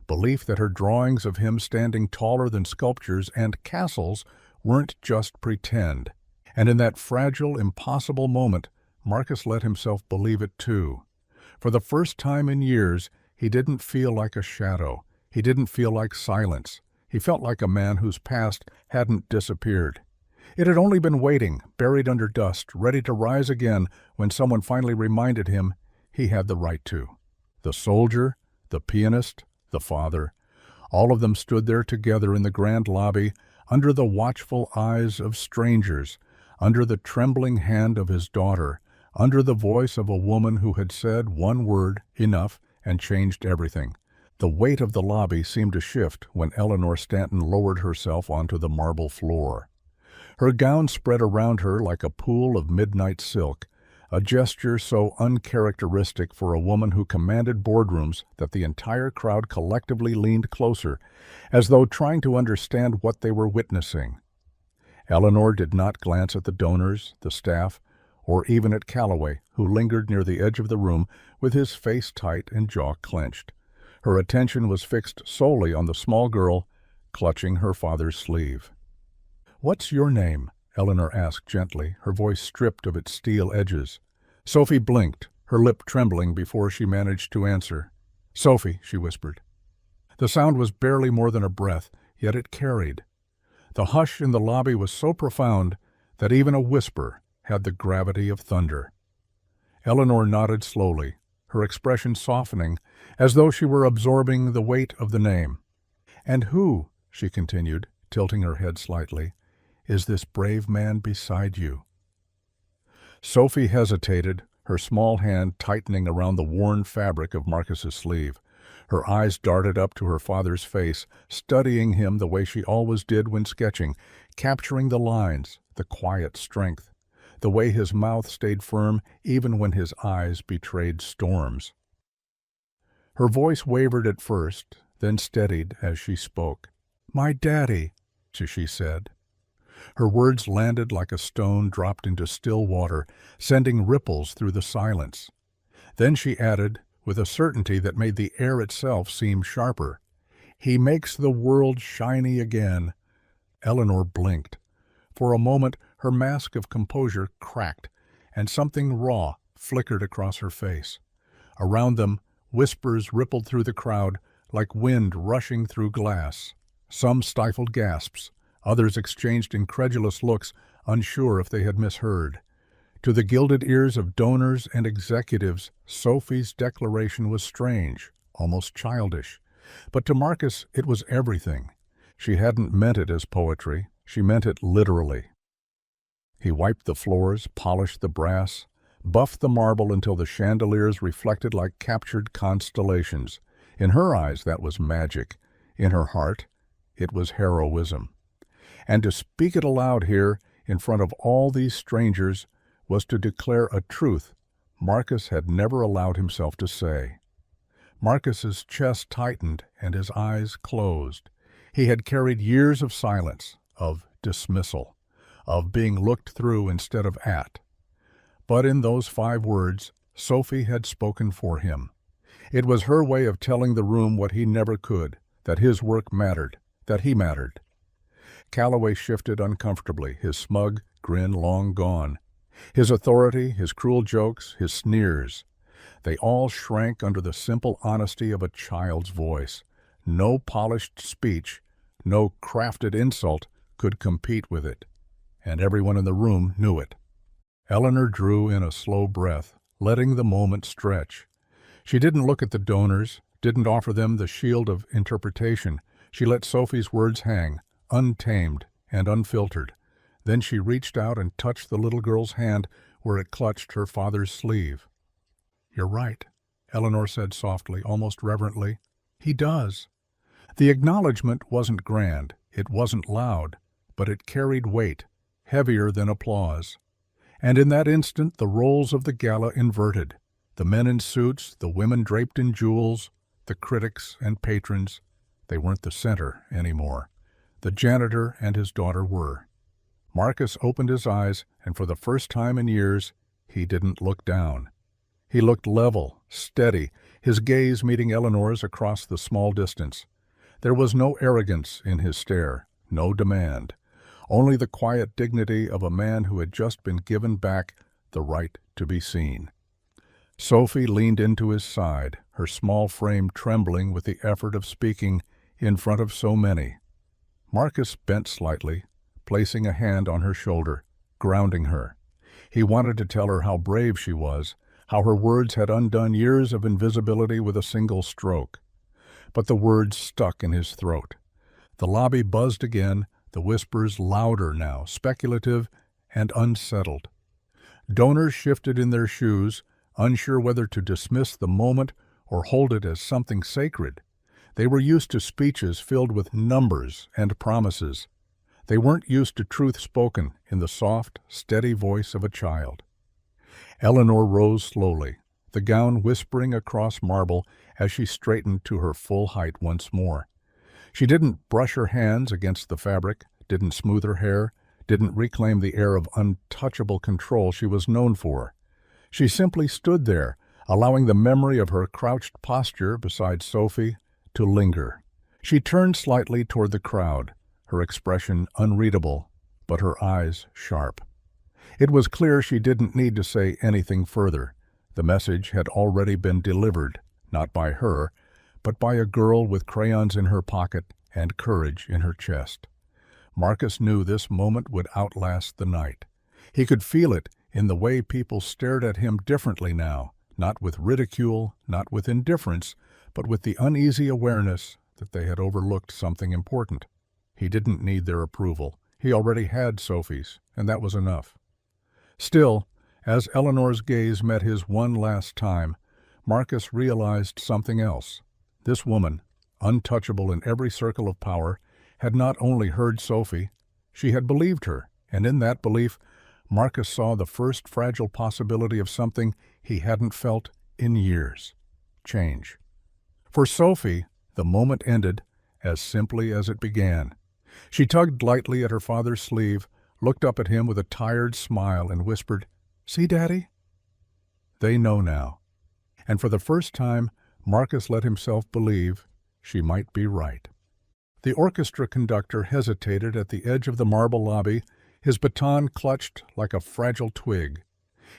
Belief that her drawings of him standing taller than sculptures and castles weren't just pretend. And in that fragile, impossible moment, Marcus let himself believe it too. For the first time in years, he didn't feel like a shadow. He didn't feel like silence. He felt like a man whose past hadn't disappeared. It had only been waiting, buried under dust, ready to rise again when someone finally reminded him he had the right to. The soldier, the pianist, the father, all of them stood there together in the grand lobby, under the watchful eyes of strangers, under the trembling hand of his daughter, under the voice of a woman who had said one word, enough, and changed everything. The weight of the lobby seemed to shift when Eleanor Stanton lowered herself onto the marble floor. Her gown spread around her like a pool of midnight silk, a gesture so uncharacteristic for a woman who commanded boardrooms that the entire crowd collectively leaned closer, as though trying to understand what they were witnessing. Eleanor did not glance at the donors, the staff, or even at Calloway, who lingered near the edge of the room with his face tight and jaw clenched. Her attention was fixed solely on the small girl clutching her father's sleeve. "What's your name?" Eleanor asked gently, her voice stripped of its steel edges. Sophie blinked, her lip trembling before she managed to answer. "Sophie," she whispered. The sound was barely more than a breath, yet it carried. The hush in the lobby was so profound that even a whisper had the gravity of thunder. Eleanor nodded slowly, her expression softening, as though she were absorbing the weight of the name. "And who," she continued, tilting her head slightly, "is this brave man beside you?" Sophie hesitated, her small hand tightening around the worn fabric of Marcus's sleeve. Her eyes darted up to her father's face, studying him the way she always did when sketching, capturing the lines, the quiet strength, the way his mouth stayed firm even when his eyes betrayed storms. Her voice wavered at first, then steadied as she spoke. "My daddy," she said. Her words landed like a stone dropped into still water, sending ripples through the silence. Then she added, with a certainty that made the air itself seem sharper, "He makes the world shiny again." Eleanor blinked. For a moment, her mask of composure cracked, and something raw flickered across her face. Around them, whispers rippled through the crowd like wind rushing through glass. Some stifled gasps, Others exchanged incredulous looks, unsure if they had misheard. To the gilded ears of donors and executives, Sophie's declaration was strange, almost childish. But to Marcus it was everything. She hadn't meant it as poetry, she meant it literally. He wiped the floors, polished the brass, buffed the marble until the chandeliers reflected like captured constellations. In her eyes that was magic. In her heart it was heroism. And to speak it aloud here, in front of all these strangers, was to declare a truth Marcus had never allowed himself to say. Marcus's chest tightened and his eyes closed. He had carried years of silence, of dismissal, of being looked through instead of at. But in those 5 words, Sophie had spoken for him. It was her way of telling the room what he never could, that his work mattered, that he mattered. Calloway shifted uncomfortably, his smug grin long gone. His authority, his cruel jokes, his sneers. They all shrank under the simple honesty of a child's voice. No polished speech, no crafted insult could compete with it. And everyone in the room knew it. Eleanor drew in a slow breath, letting the moment stretch. She didn't look at the donors, didn't offer them the shield of interpretation. She let Sophie's words hang, untamed and unfiltered. Then she reached out and touched the little girl's hand where it clutched her father's sleeve. "You're right," Eleanor said softly, almost reverently. "He does." The acknowledgment wasn't grand, it wasn't loud, but it carried weight, heavier than applause. And in that instant the roles of the gala inverted. The men in suits, the women draped in jewels, the critics and patrons, they weren't the center anymore. The janitor and his daughter were. Marcus opened his eyes, and for the first time in years, he didn't look down. He looked level, steady, his gaze meeting Eleanor's across the small distance. There was no arrogance in his stare, no demand, only the quiet dignity of a man who had just been given back the right to be seen. Sophie leaned into his side, her small frame trembling with the effort of speaking in front of so many. Marcus bent slightly, placing a hand on her shoulder, grounding her. He wanted to tell her how brave she was, how her words had undone years of invisibility with a single stroke. But the words stuck in his throat. The lobby buzzed again, the whispers louder now, speculative and unsettled. Donors shifted in their shoes, unsure whether to dismiss the moment or hold it as something sacred. They were used to speeches filled with numbers and promises. They weren't used to truth spoken in the soft, steady voice of a child. Eleanor rose slowly, the gown whispering across marble as she straightened to her full height once more. She didn't brush her hands against the fabric, didn't smooth her hair, didn't reclaim the air of untouchable control she was known for. She simply stood there, allowing the memory of her crouched posture beside Sophie to linger. She turned slightly toward the crowd, her expression unreadable, but her eyes sharp. It was clear she didn't need to say anything further. The message had already been delivered, not by her, but by a girl with crayons in her pocket and courage in her chest. Marcus knew this moment would outlast the night. He could feel it in the way people stared at him differently now, not with ridicule, not with indifference, but with the uneasy awareness that they had overlooked something important. He didn't need their approval. He already had Sophie's, and that was enough. Still, as Eleanor's gaze met his one last time, Marcus realized something else. This woman, untouchable in every circle of power, had not only heard Sophie, she had believed her, and in that belief, Marcus saw the first fragile possibility of something he hadn't felt in years: change. For Sophie, the moment ended as simply as it began. She tugged lightly at her father's sleeve, looked up at him with a tired smile, and whispered, "See, Daddy?" They know now. And for the first time, Marcus let himself believe she might be right. The orchestra conductor hesitated at the edge of the marble lobby, his baton clutched like a fragile twig.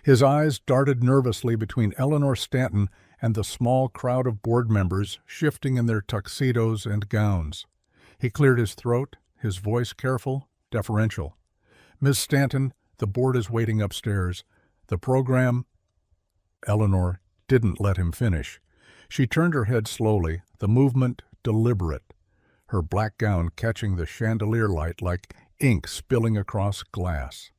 His eyes darted nervously between Eleanor Stanton and the small crowd of board members shifting in their tuxedos and gowns. He cleared his throat, his voice careful, deferential. "Miss Stanton, the board is waiting upstairs. The program—" Eleanor didn't let him finish. She turned her head slowly, the movement deliberate, her black gown catching the chandelier light like ink spilling across glass.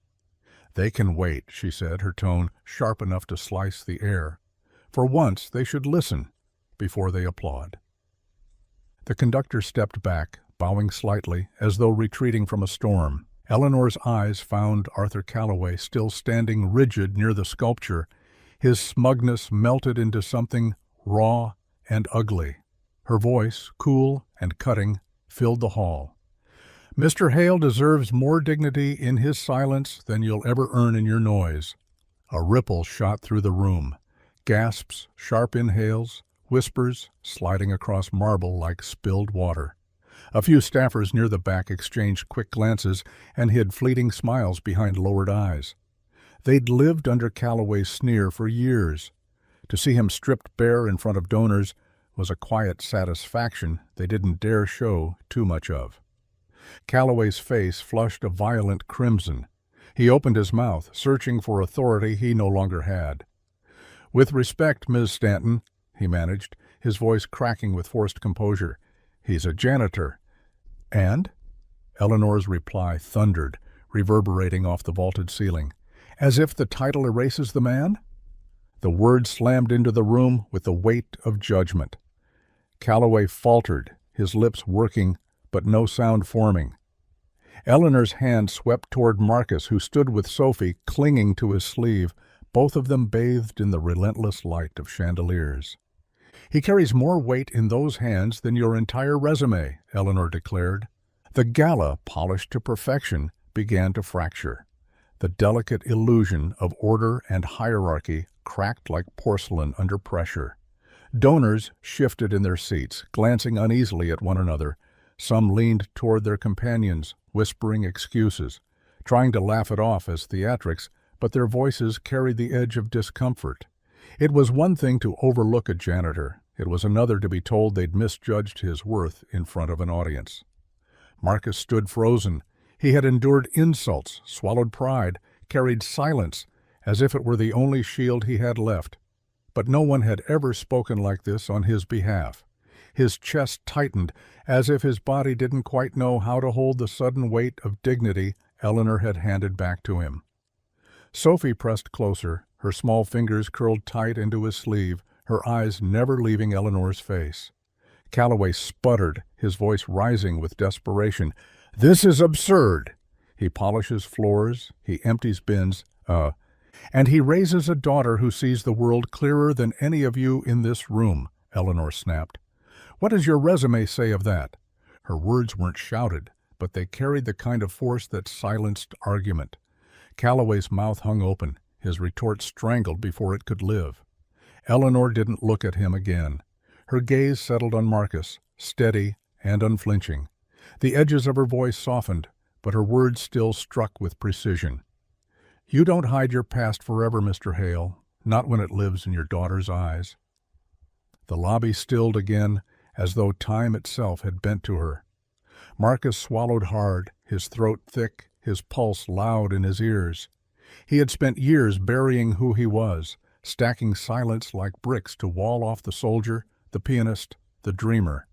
"They can wait," she said, her tone sharp enough to slice the air. "For once they should listen before they applaud." The conductor stepped back, bowing slightly, as though retreating from a storm. Eleanor's eyes found Arthur Calloway still standing rigid near the sculpture, his smugness melted into something raw and ugly. Her voice, cool and cutting, filled the hall. "Mr. Hale deserves more dignity in his silence than you'll ever earn in your noise." A ripple shot through the room. Gasps, sharp inhales, whispers sliding across marble like spilled water. A few staffers near the back exchanged quick glances and hid fleeting smiles behind lowered eyes. They'd lived under Calloway's sneer for years. To see him stripped bare in front of donors was a quiet satisfaction they didn't dare show too much of. Calloway's face flushed a violent crimson. He opened his mouth, searching for authority he no longer had. "With respect, Ms. Stanton," he managed, his voice cracking with forced composure. "He's a janitor." "And?" Eleanor's reply thundered, reverberating off the vaulted ceiling. "As if the title erases the man?" The words slammed into the room with the weight of judgment. Calloway faltered, his lips working, but no sound forming. Eleanor's hand swept toward Marcus, who stood with Sophie clinging to his sleeve, both of them bathed in the relentless light of chandeliers. "He carries more weight in those hands than your entire resume," Eleanor declared. The gala, polished to perfection, began to fracture. The delicate illusion of order and hierarchy cracked like porcelain under pressure. Donors shifted in their seats, glancing uneasily at one another. Some leaned toward their companions, whispering excuses, trying to laugh it off as theatrics, but their voices carried the edge of discomfort. It was one thing to overlook a janitor. It was another to be told they'd misjudged his worth in front of an audience. Marcus stood frozen. He had endured insults, swallowed pride, carried silence, as if it were the only shield he had left. But no one had ever spoken like this on his behalf. His chest tightened, as if his body didn't quite know how to hold the sudden weight of dignity Eleanor had handed back to him. Sophie pressed closer, her small fingers curled tight into his sleeve, her eyes never leaving Eleanor's face. Calloway sputtered, his voice rising with desperation. "This is absurd!" He polishes floors, he empties bins, and he raises a daughter who sees the world clearer than any of you in this room, Eleanor snapped. "What does your resume say of that?" Her words weren't shouted, but they carried the kind of force that silenced argument. Calloway's mouth hung open, his retort strangled before it could live. Eleanor didn't look at him again. Her gaze settled on Marcus, steady and unflinching. The edges of her voice softened, but her words still struck with precision. "You don't hide your past forever, Mr. Hale, not when it lives in your daughter's eyes." The lobby stilled again, as though time itself had bent to her. Marcus swallowed hard, his throat thick, his pulse loud in his ears. He had spent years burying who he was, stacking silence like bricks to wall off the soldier, the pianist, the dreamer.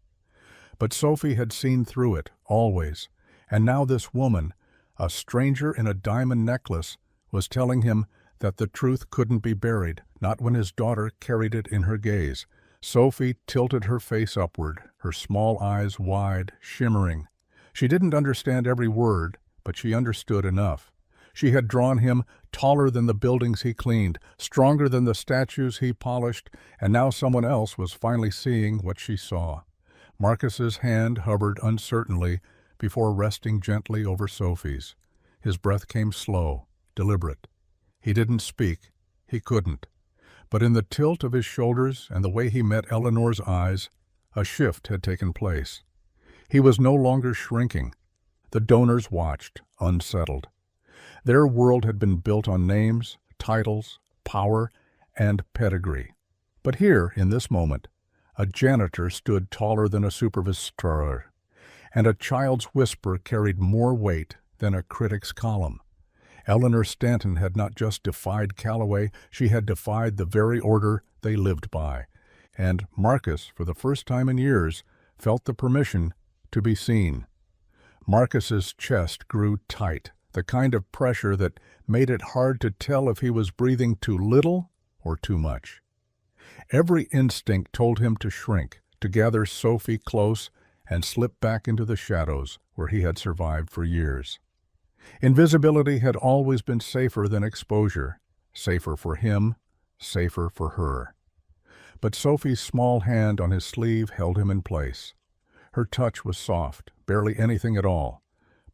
But Sophie had seen through it, always, and now this woman, a stranger in a diamond necklace, was telling him that the truth couldn't be buried, not when his daughter carried it in her gaze. Sophie tilted her face upward, her small eyes wide, shimmering. She didn't understand every word, but she understood enough. She had drawn him taller than the buildings he cleaned, stronger than the statues he polished, and now someone else was finally seeing what she saw. Marcus's hand hovered uncertainly before resting gently over Sophie's. His breath came slow, deliberate. He didn't speak. He couldn't. But in the tilt of his shoulders and the way he met Eleanor's eyes, a shift had taken place. He was no longer shrinking. The donors watched, unsettled. Their world had been built on names, titles, power, and pedigree. But here, in this moment, a janitor stood taller than a supervisor, and a child's whisper carried more weight than a critic's column. Eleanor Stanton had not just defied Calloway, she had defied the very order they lived by. And Marcus, for the first time in years, felt the permission to be seen. Marcus's chest grew tight, the kind of pressure that made it hard to tell if he was breathing too little or too much. Every instinct told him to shrink, to gather Sophie close and slip back into the shadows where he had survived for years. Invisibility had always been safer than exposure, safer for him, safer for her. But Sophie's small hand on his sleeve held him in place. Her touch was soft, barely anything at all,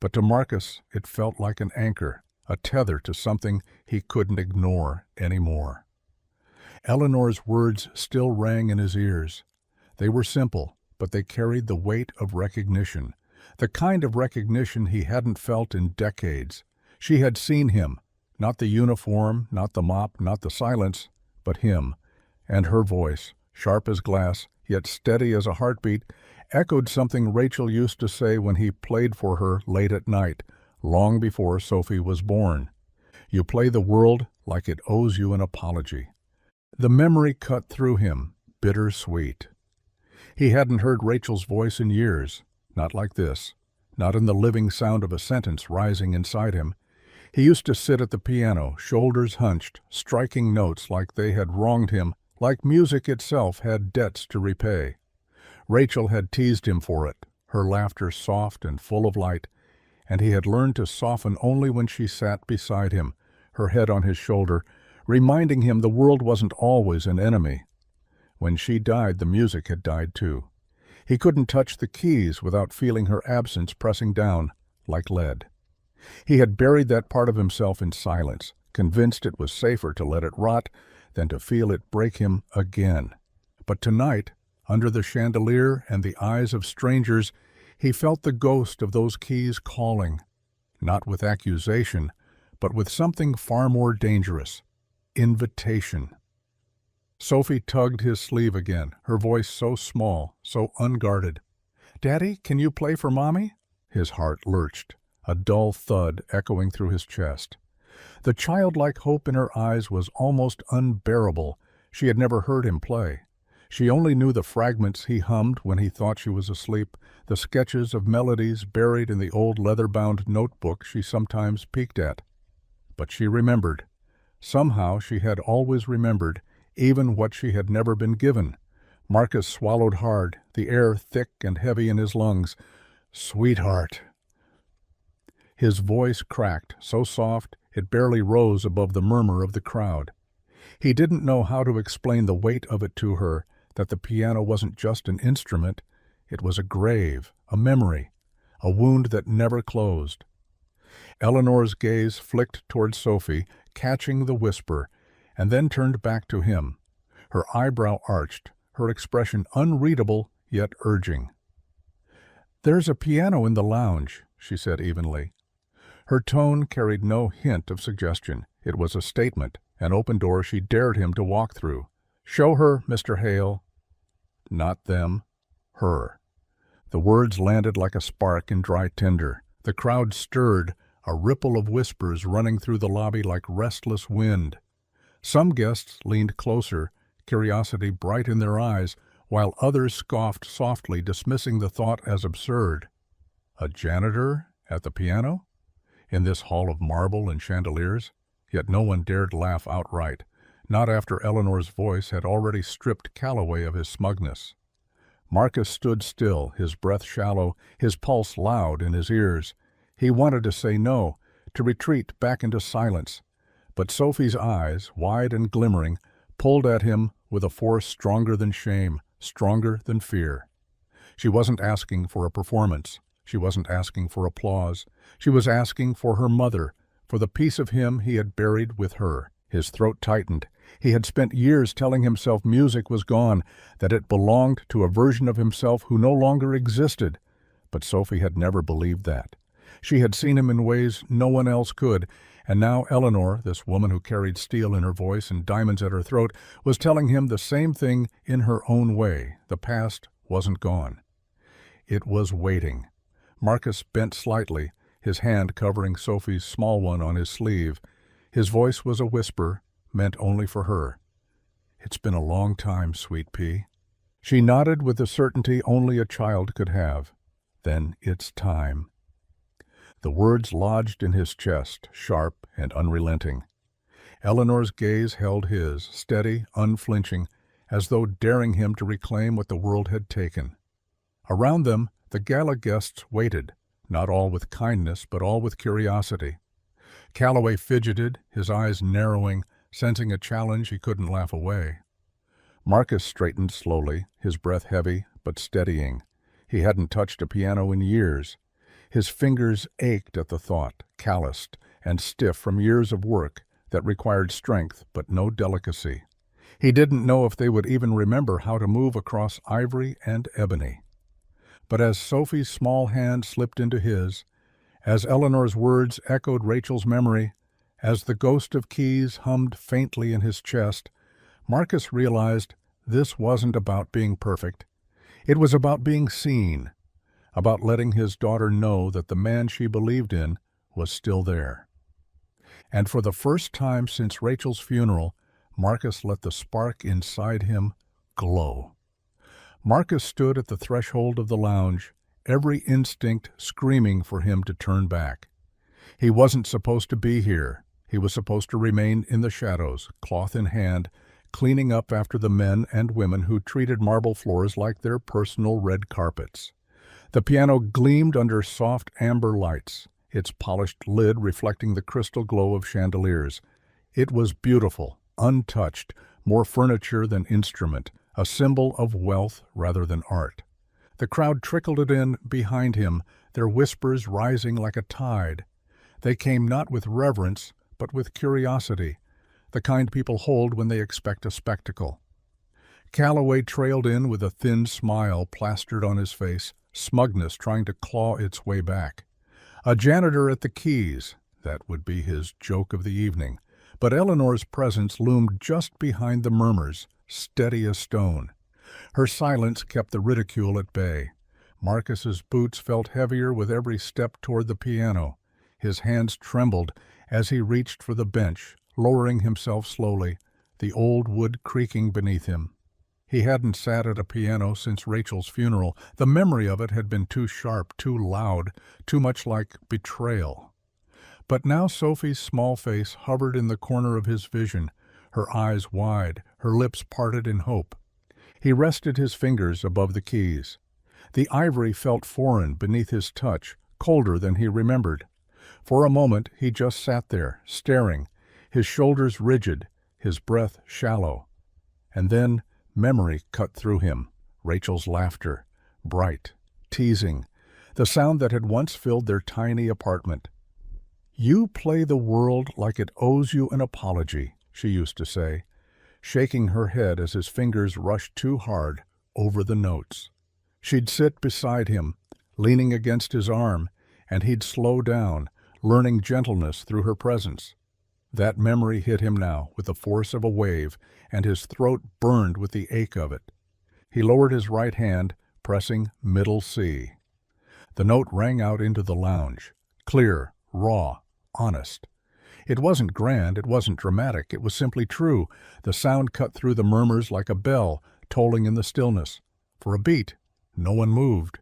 but to Marcus it felt like an anchor, a tether to something he couldn't ignore anymore. Eleanor's words still rang in his ears. They were simple, but they carried the weight of recognition, the kind of recognition he hadn't felt in decades. She had seen him, not the uniform, not the mop, not the silence, but him, and her voice, sharp as glass, yet steady as a heartbeat, echoed something Rachel used to say when he played for her late at night, long before Sophie was born. You play the world like it owes you an apology. The memory cut through him, bittersweet. He hadn't heard Rachel's voice in years, not like this, not in the living sound of a sentence rising inside him. He used to sit at the piano, shoulders hunched, striking notes like they had wronged him, like music itself had debts to repay. Rachel had teased him for it, her laughter soft and full of light, and he had learned to soften only when she sat beside him, her head on his shoulder, reminding him the world wasn't always an enemy. When she died, the music had died too. He couldn't touch the keys without feeling her absence pressing down like lead. He had buried that part of himself in silence, convinced it was safer to let it rot than to feel it break him again. But tonight, under the chandelier and the eyes of strangers, he felt the ghost of those keys calling, not with accusation, but with something far more dangerous, invitation. Sophie tugged his sleeve again, her voice so small, so unguarded. "Daddy, can you play for Mommy?" His heart lurched, a dull thud echoing through his chest. The childlike hope in her eyes was almost unbearable. She had never heard him play. She only knew the fragments he hummed when he thought she was asleep, the sketches of melodies buried in the old leather-bound notebook she sometimes peeked at. But she remembered. Somehow she had always remembered, even what she had never been given. Marcus swallowed hard, the air thick and heavy in his lungs. "Sweetheart." His voice cracked, so soft it barely rose above the murmur of the crowd. He didn't know how to explain the weight of it to her, that the piano wasn't just an instrument, it was a grave, a memory, a wound that never closed. Eleanor's gaze flicked toward Sophie, catching the whisper, and then turned back to him. Her eyebrow arched, her expression unreadable yet urging. "There's a piano in the lounge," she said evenly. Her tone carried no hint of suggestion. It was a statement, an open door she dared him to walk through. "Show her, Mr. Hale." Not them. Her. The words landed like a spark in dry tinder. The crowd stirred, a ripple of whispers running through the lobby like restless wind. Some guests leaned closer, curiosity bright in their eyes, while others scoffed softly, dismissing the thought as absurd. A janitor at the piano? In this hall of marble and chandeliers? Yet no one dared laugh outright, not after Eleanor's voice had already stripped Calloway of his smugness. Marcus stood still, his breath shallow, his pulse loud in his ears. He wanted to say no, to retreat back into silence. But Sophie's eyes, wide and glimmering, pulled at him with a force stronger than shame, stronger than fear. She wasn't asking for a performance. She wasn't asking for applause. She was asking for her mother, for the piece of him he had buried with her. His throat tightened. He had spent years telling himself music was gone, that it belonged to a version of himself who no longer existed. But Sophie had never believed that. She had seen him in ways no one else could, and now Eleanor, this woman who carried steel in her voice and diamonds at her throat, was telling him the same thing in her own way. The past wasn't gone. It was waiting, Marcus bent slightly, his hand covering Sophie's small one on his sleeve. His voice was a whisper, meant only for her. "It's been a long time, sweet pea." She nodded with the certainty only a child could have. "Then it's time." The words lodged in his chest, sharp and unrelenting. Eleanor's gaze held his, steady, unflinching, as though daring him to reclaim what the world had taken. Around them, the gala guests waited, not all with kindness, but all with curiosity. Calloway fidgeted, his eyes narrowing, sensing a challenge he couldn't laugh away. Marcus straightened slowly, his breath heavy, but steadying. He hadn't touched a piano in years. His fingers ached at the thought, calloused and stiff from years of work that required strength but no delicacy. He didn't know if they would even remember how to move across ivory and ebony. But as Sophie's small hand slipped into his, as Eleanor's words echoed Rachel's memory, as the ghost of keys hummed faintly in his chest, Marcus realized this wasn't about being perfect. It was about being seen, about letting his daughter know that the man she believed in was still there. And for the first time since Rachel's funeral, Marcus let the spark inside him glow. Marcus stood at the threshold of the lounge, every instinct screaming for him to turn back. He wasn't supposed to be here. He was supposed to remain in the shadows, cloth in hand, cleaning up after the men and women who treated marble floors like their personal red carpets. The piano gleamed under soft amber lights, its polished lid reflecting the crystal glow of chandeliers. It was beautiful, untouched, more furniture than instrument, a symbol of wealth rather than art. The crowd trickled it in behind him, their whispers rising like a tide. They came not with reverence, but with curiosity, the kind people hold when they expect a spectacle. Calloway trailed in with a thin smile plastered on his face, smugness trying to claw its way back. A janitor at the keys, that would be his joke of the evening, but Eleanor's presence loomed just behind the murmurs, steady as stone. Her silence kept the ridicule at bay. Marcus's boots felt heavier with every step toward the piano. His hands trembled as he reached for the bench, lowering himself slowly, the old wood creaking beneath him. He hadn't sat at a piano since Rachel's funeral. The memory of it had been too sharp, too loud, too much like betrayal. But now Sophie's small face hovered in the corner of his vision, her eyes wide, her lips parted in hope. He rested his fingers above the keys. The ivory felt foreign beneath his touch, colder than he remembered. For a moment he just sat there, staring, his shoulders rigid, his breath shallow. And then memory cut through him, Rachel's laughter, bright, teasing, the sound that had once filled their tiny apartment. "You play the world like it owes you an apology," she used to say, shaking her head as his fingers rushed too hard over the notes. She'd sit beside him, leaning against his arm, and he'd slow down, learning gentleness through her presence. That memory hit him now with the force of a wave, and his throat burned with the ache of it. He lowered his right hand, pressing middle C. The note rang out into the lounge, clear, raw, honest. It wasn't grand, it wasn't dramatic, it was simply true. The sound cut through the murmurs like a bell, tolling in the stillness. For a beat, no one moved.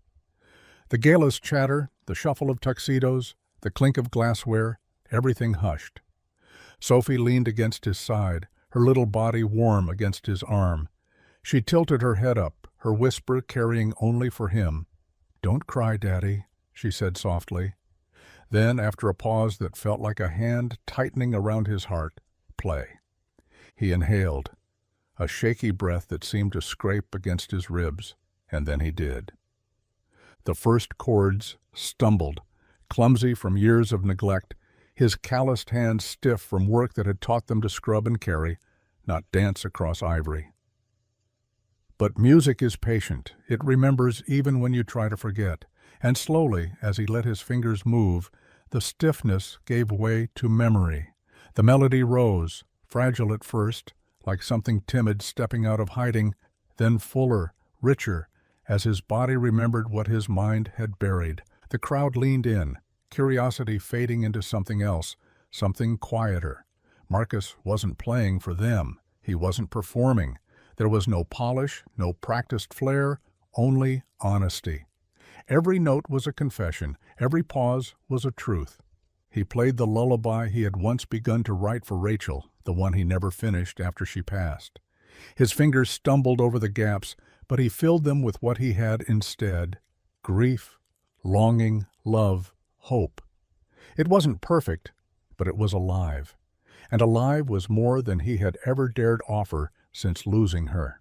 The gala's chatter, the shuffle of tuxedos, the clink of glassware, everything hushed. Sophie leaned against his side, her little body warm against his arm. She tilted her head up, her whisper carrying only for him. "Don't cry, Daddy," she said softly. Then, after a pause that felt like a hand tightening around his heart, "Play." He inhaled, a shaky breath that seemed to scrape against his ribs, and then he did. The first chords stumbled, clumsy from years of neglect, his calloused hands stiff from work that had taught them to scrub and carry, not dance across ivory. But music is patient. It remembers even when you try to forget. And slowly, as he let his fingers move, the stiffness gave way to memory. The melody rose, fragile at first, like something timid stepping out of hiding, then fuller, richer, as his body remembered what his mind had buried. The crowd leaned in, curiosity fading into something else, something quieter. Marcus wasn't playing for them. He wasn't performing. There was no polish, no practiced flair, only honesty. Every note was a confession. Every pause was a truth. He played the lullaby he had once begun to write for Rachel, the one he never finished after she passed. His fingers stumbled over the gaps, but he filled them with what he had instead: grief, longing, love, hope. It wasn't perfect, but it was alive. And alive was more than he had ever dared offer since losing her.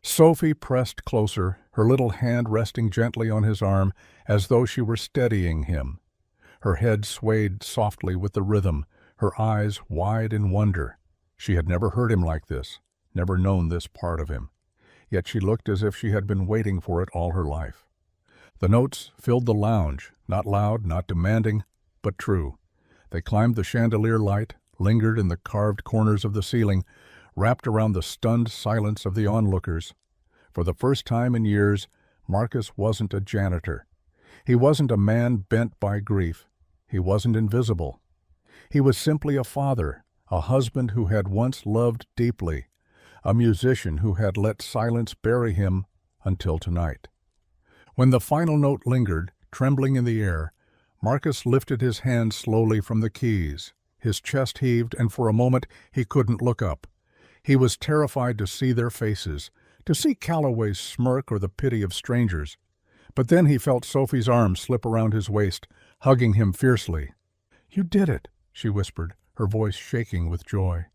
Sophie pressed closer, her little hand resting gently on his arm as though she were steadying him. Her head swayed softly with the rhythm, her eyes wide in wonder. She had never heard him like this, never known this part of him. Yet she looked as if she had been waiting for it all her life. The notes filled the lounge, not loud, not demanding, but true. They climbed the chandelier light, lingered in the carved corners of the ceiling, wrapped around the stunned silence of the onlookers. For the first time in years, Marcus wasn't a janitor. He wasn't a man bent by grief. He wasn't invisible. He was simply a father, a husband who had once loved deeply, a musician who had let silence bury him until tonight. When the final note lingered, trembling in the air, Marcus lifted his hands slowly from the keys. His chest heaved, and for a moment he couldn't look up. He was terrified to see their faces, to see Calloway's smirk or the pity of strangers. But then he felt Sophie's arm slip around his waist, hugging him fiercely. "You did it," she whispered, her voice shaking with joy.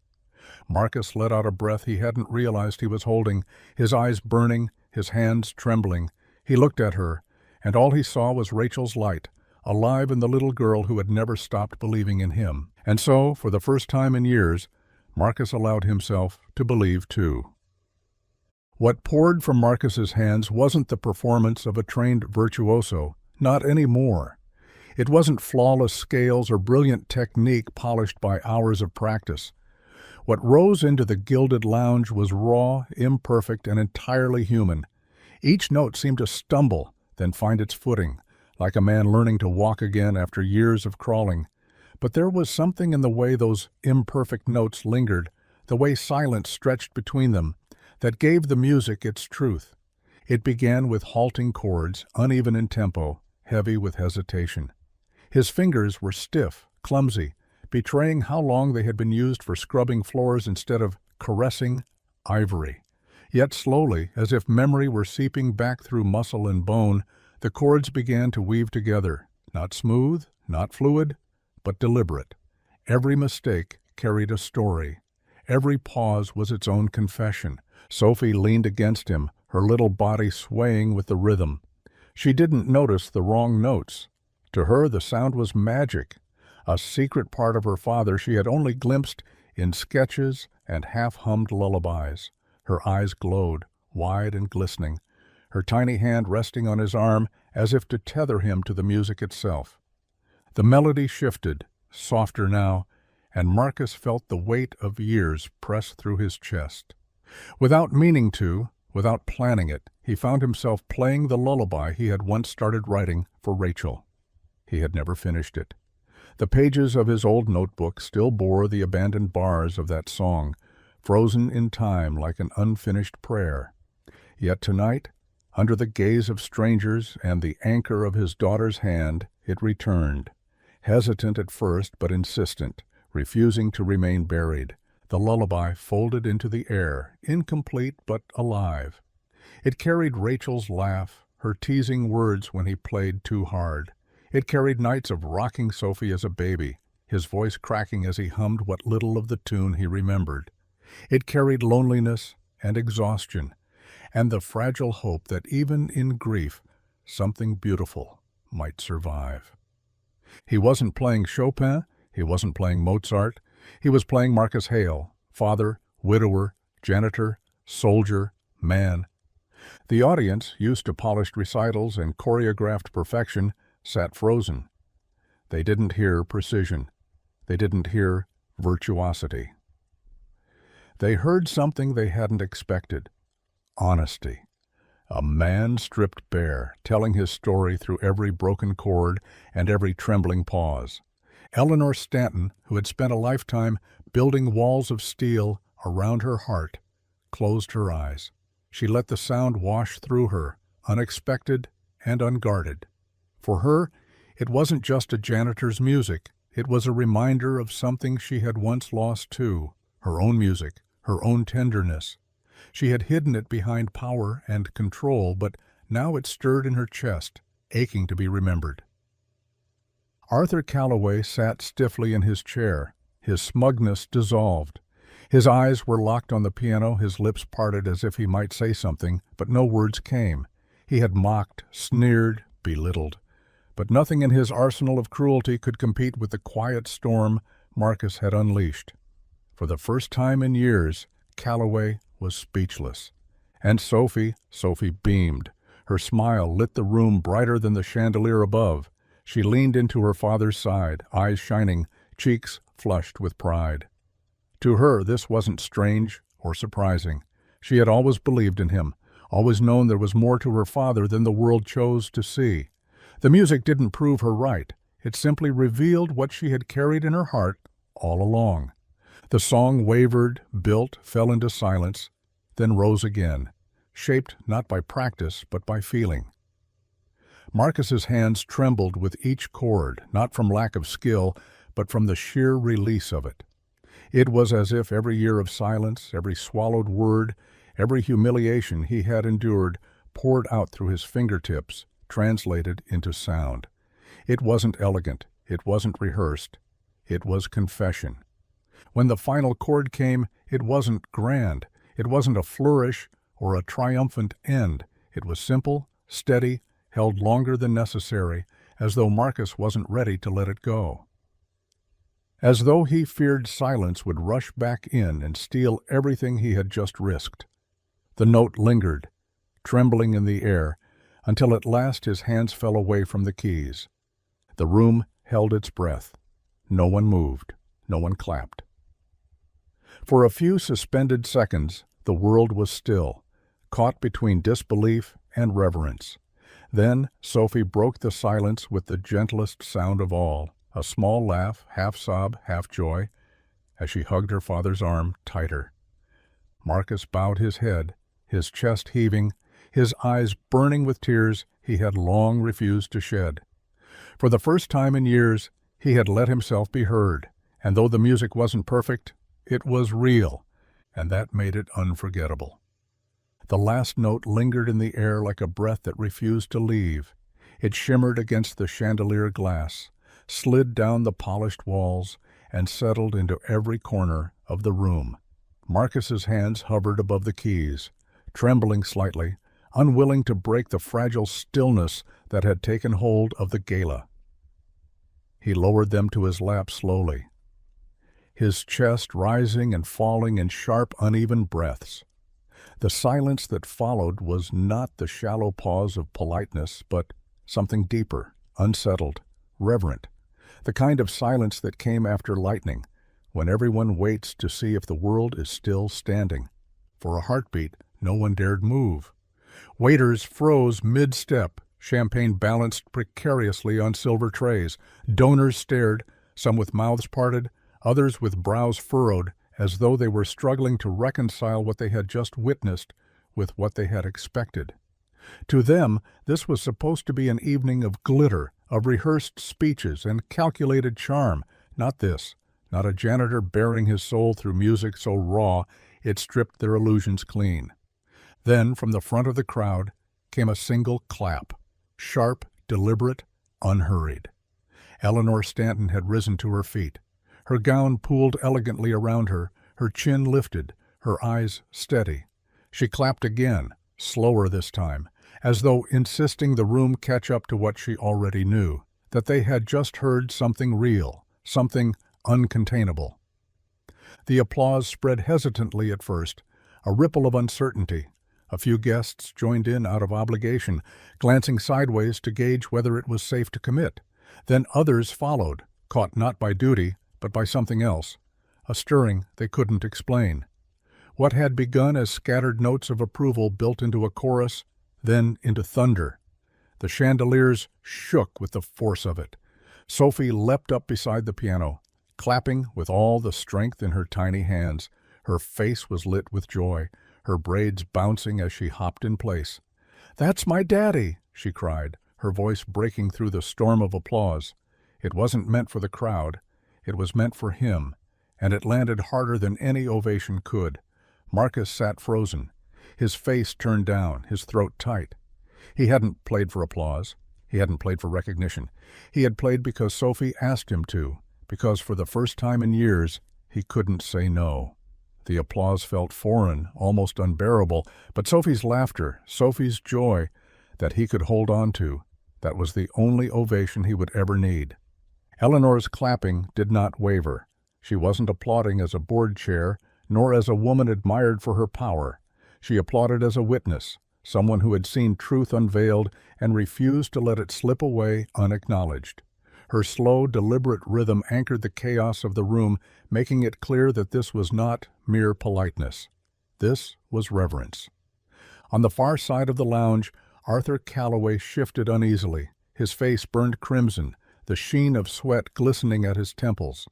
Marcus let out a breath he hadn't realized he was holding, his eyes burning, his hands trembling. He looked at her, and all he saw was Rachel's light, alive in the little girl who had never stopped believing in him. And so, for the first time in years, Marcus allowed himself to believe too. What poured from Marcus's hands wasn't the performance of a trained virtuoso, not anymore. It wasn't flawless scales or brilliant technique polished by hours of practice. What rose into the gilded lounge was raw, imperfect, and entirely human. Each note seemed to stumble, then find its footing, like a man learning to walk again after years of crawling. But there was something in the way those imperfect notes lingered, the way silence stretched between them, that gave the music its truth. It began with halting chords, uneven in tempo, heavy with hesitation. His fingers were stiff, clumsy, betraying how long they had been used for scrubbing floors instead of caressing ivory. Yet slowly, as if memory were seeping back through muscle and bone, the chords began to weave together, not smooth, not fluid, but deliberate. Every mistake carried a story. Every pause was its own confession. Sophie leaned against him, her little body swaying with the rhythm. She didn't notice the wrong notes. To her, the sound was magic, a secret part of her father she had only glimpsed in sketches and half-hummed lullabies. Her eyes glowed, wide and glistening, her tiny hand resting on his arm as if to tether him to the music itself. The melody shifted, softer now, and Marcus felt the weight of years press through his chest. Without meaning to, without planning it, he found himself playing the lullaby he had once started writing for Rachel. He had never finished it. The pages of his old notebook still bore the abandoned bars of that song, frozen in time like an unfinished prayer. Yet tonight, under the gaze of strangers and the anchor of his daughter's hand, it returned, hesitant at first but insistent, refusing to remain buried. The lullaby folded into the air, incomplete but alive. It carried Rachel's laugh, her teasing words when he played too hard. It carried nights of rocking Sophie as a baby, his voice cracking as he hummed what little of the tune he remembered. It carried loneliness and exhaustion, and the fragile hope that even in grief, something beautiful might survive. He wasn't playing Chopin, he wasn't playing Mozart, he was playing Marcus Hale, father, widower, janitor, soldier, man. The audience, used to polished recitals and choreographed perfection, sat frozen. They didn't hear precision. They didn't hear virtuosity. They heard something they hadn't expected: honesty. A man stripped bare, telling his story through every broken chord and every trembling pause. Eleanor Stanton, who had spent a lifetime building walls of steel around her heart, closed her eyes. She let the sound wash through her, unexpected and unguarded. For her, it wasn't just a janitor's music. It was a reminder of something she had once lost too, her own music, her own tenderness. She had hidden it behind power and control, but now it stirred in her chest, aching to be remembered. Arthur Calloway sat stiffly in his chair, his smugness dissolved. His eyes were locked on the piano, his lips parted as if he might say something, but no words came. He had mocked, sneered, belittled. But nothing in his arsenal of cruelty could compete with the quiet storm Marcus had unleashed. For the first time in years, Calloway was speechless. And Sophie beamed. Her smile lit the room brighter than the chandelier above. She leaned into her father's side, eyes shining, cheeks flushed with pride. To her, this wasn't strange or surprising. She had always believed in him, always known there was more to her father than the world chose to see. The music didn't prove her right. It simply revealed what she had carried in her heart all along. The song wavered, built, fell into silence, then rose again, shaped not by practice but by feeling. Marcus's hands trembled with each chord, not from lack of skill, but from the sheer release of it. It was as if every year of silence, every swallowed word, every humiliation he had endured poured out through his fingertips, translated into sound. It wasn't elegant, it wasn't rehearsed, it was confession. When the final chord came, it wasn't grand, it wasn't a flourish or a triumphant end. It was simple, steady, held longer than necessary, as though Marcus wasn't ready to let it go. As though he feared silence would rush back in and steal everything he had just risked. The note lingered, trembling in the air, until at last his hands fell away from the keys. The room held its breath. No one moved. No one clapped. For a few suspended seconds, the world was still, caught between disbelief and reverence. Then Sophie broke the silence with the gentlest sound of all, a small laugh, half sob, half joy, as she hugged her father's arm tighter. Marcus bowed his head, his chest heaving, his eyes burning with tears he had long refused to shed. For the first time in years, he had let himself be heard, and though the music wasn't perfect, it was real, and that made it unforgettable. The last note lingered in the air like a breath that refused to leave. It shimmered against the chandelier glass, slid down the polished walls, and settled into every corner of the room. Marcus's hands hovered above the keys, trembling slightly, unwilling to break the fragile stillness that had taken hold of the gala. He lowered them to his lap slowly, his chest rising and falling in sharp, uneven breaths. The silence that followed was not the shallow pause of politeness, but something deeper, unsettled, reverent, the kind of silence that came after lightning, when everyone waits to see if the world is still standing. For a heartbeat, no one dared move. Waiters froze mid-step, champagne balanced precariously on silver trays. Donors stared, some with mouths parted, others with brows furrowed, as though they were struggling to reconcile what they had just witnessed with what they had expected. To them, this was supposed to be an evening of glitter, of rehearsed speeches and calculated charm. Not this, not a janitor bearing his soul through music so raw it stripped their illusions clean. Then, from the front of the crowd, came a single clap, sharp, deliberate, unhurried. Eleanor Stanton had risen to her feet. Her gown pooled elegantly around her, her chin lifted, her eyes steady. She clapped again, slower this time, as though insisting the room catch up to what she already knew, that they had just heard something real, something uncontainable. The applause spread hesitantly at first, a ripple of uncertainty. A few guests joined in out of obligation, glancing sideways to gauge whether it was safe to commit. Then others followed, caught not by duty, but by something else, a stirring they couldn't explain. What had begun as scattered notes of approval built into a chorus, then into thunder. The chandeliers shook with the force of it. Sophie leapt up beside the piano, clapping with all the strength in her tiny hands. Her face was lit with joy, her braids bouncing as she hopped in place. "That's my daddy!" she cried, her voice breaking through the storm of applause. It wasn't meant for the crowd. It was meant for him, and it landed harder than any ovation could. Marcus sat frozen, his face turned down, his throat tight. He hadn't played for applause. He hadn't played for recognition. He had played because Sophie asked him to, because for the first time in years he couldn't say no. The applause felt foreign, almost unbearable, but Sophie's laughter, Sophie's joy, that he could hold on to, that was the only ovation he would ever need. Eleanor's clapping did not waver. She wasn't applauding as a board chair, nor as a woman admired for her power. She applauded as a witness, someone who had seen truth unveiled and refused to let it slip away unacknowledged. Her slow, deliberate rhythm anchored the chaos of the room, making it clear that this was not mere politeness. This was reverence. On the far side of the lounge, Arthur Calloway shifted uneasily. His face burned crimson, the sheen of sweat glistening at his temples.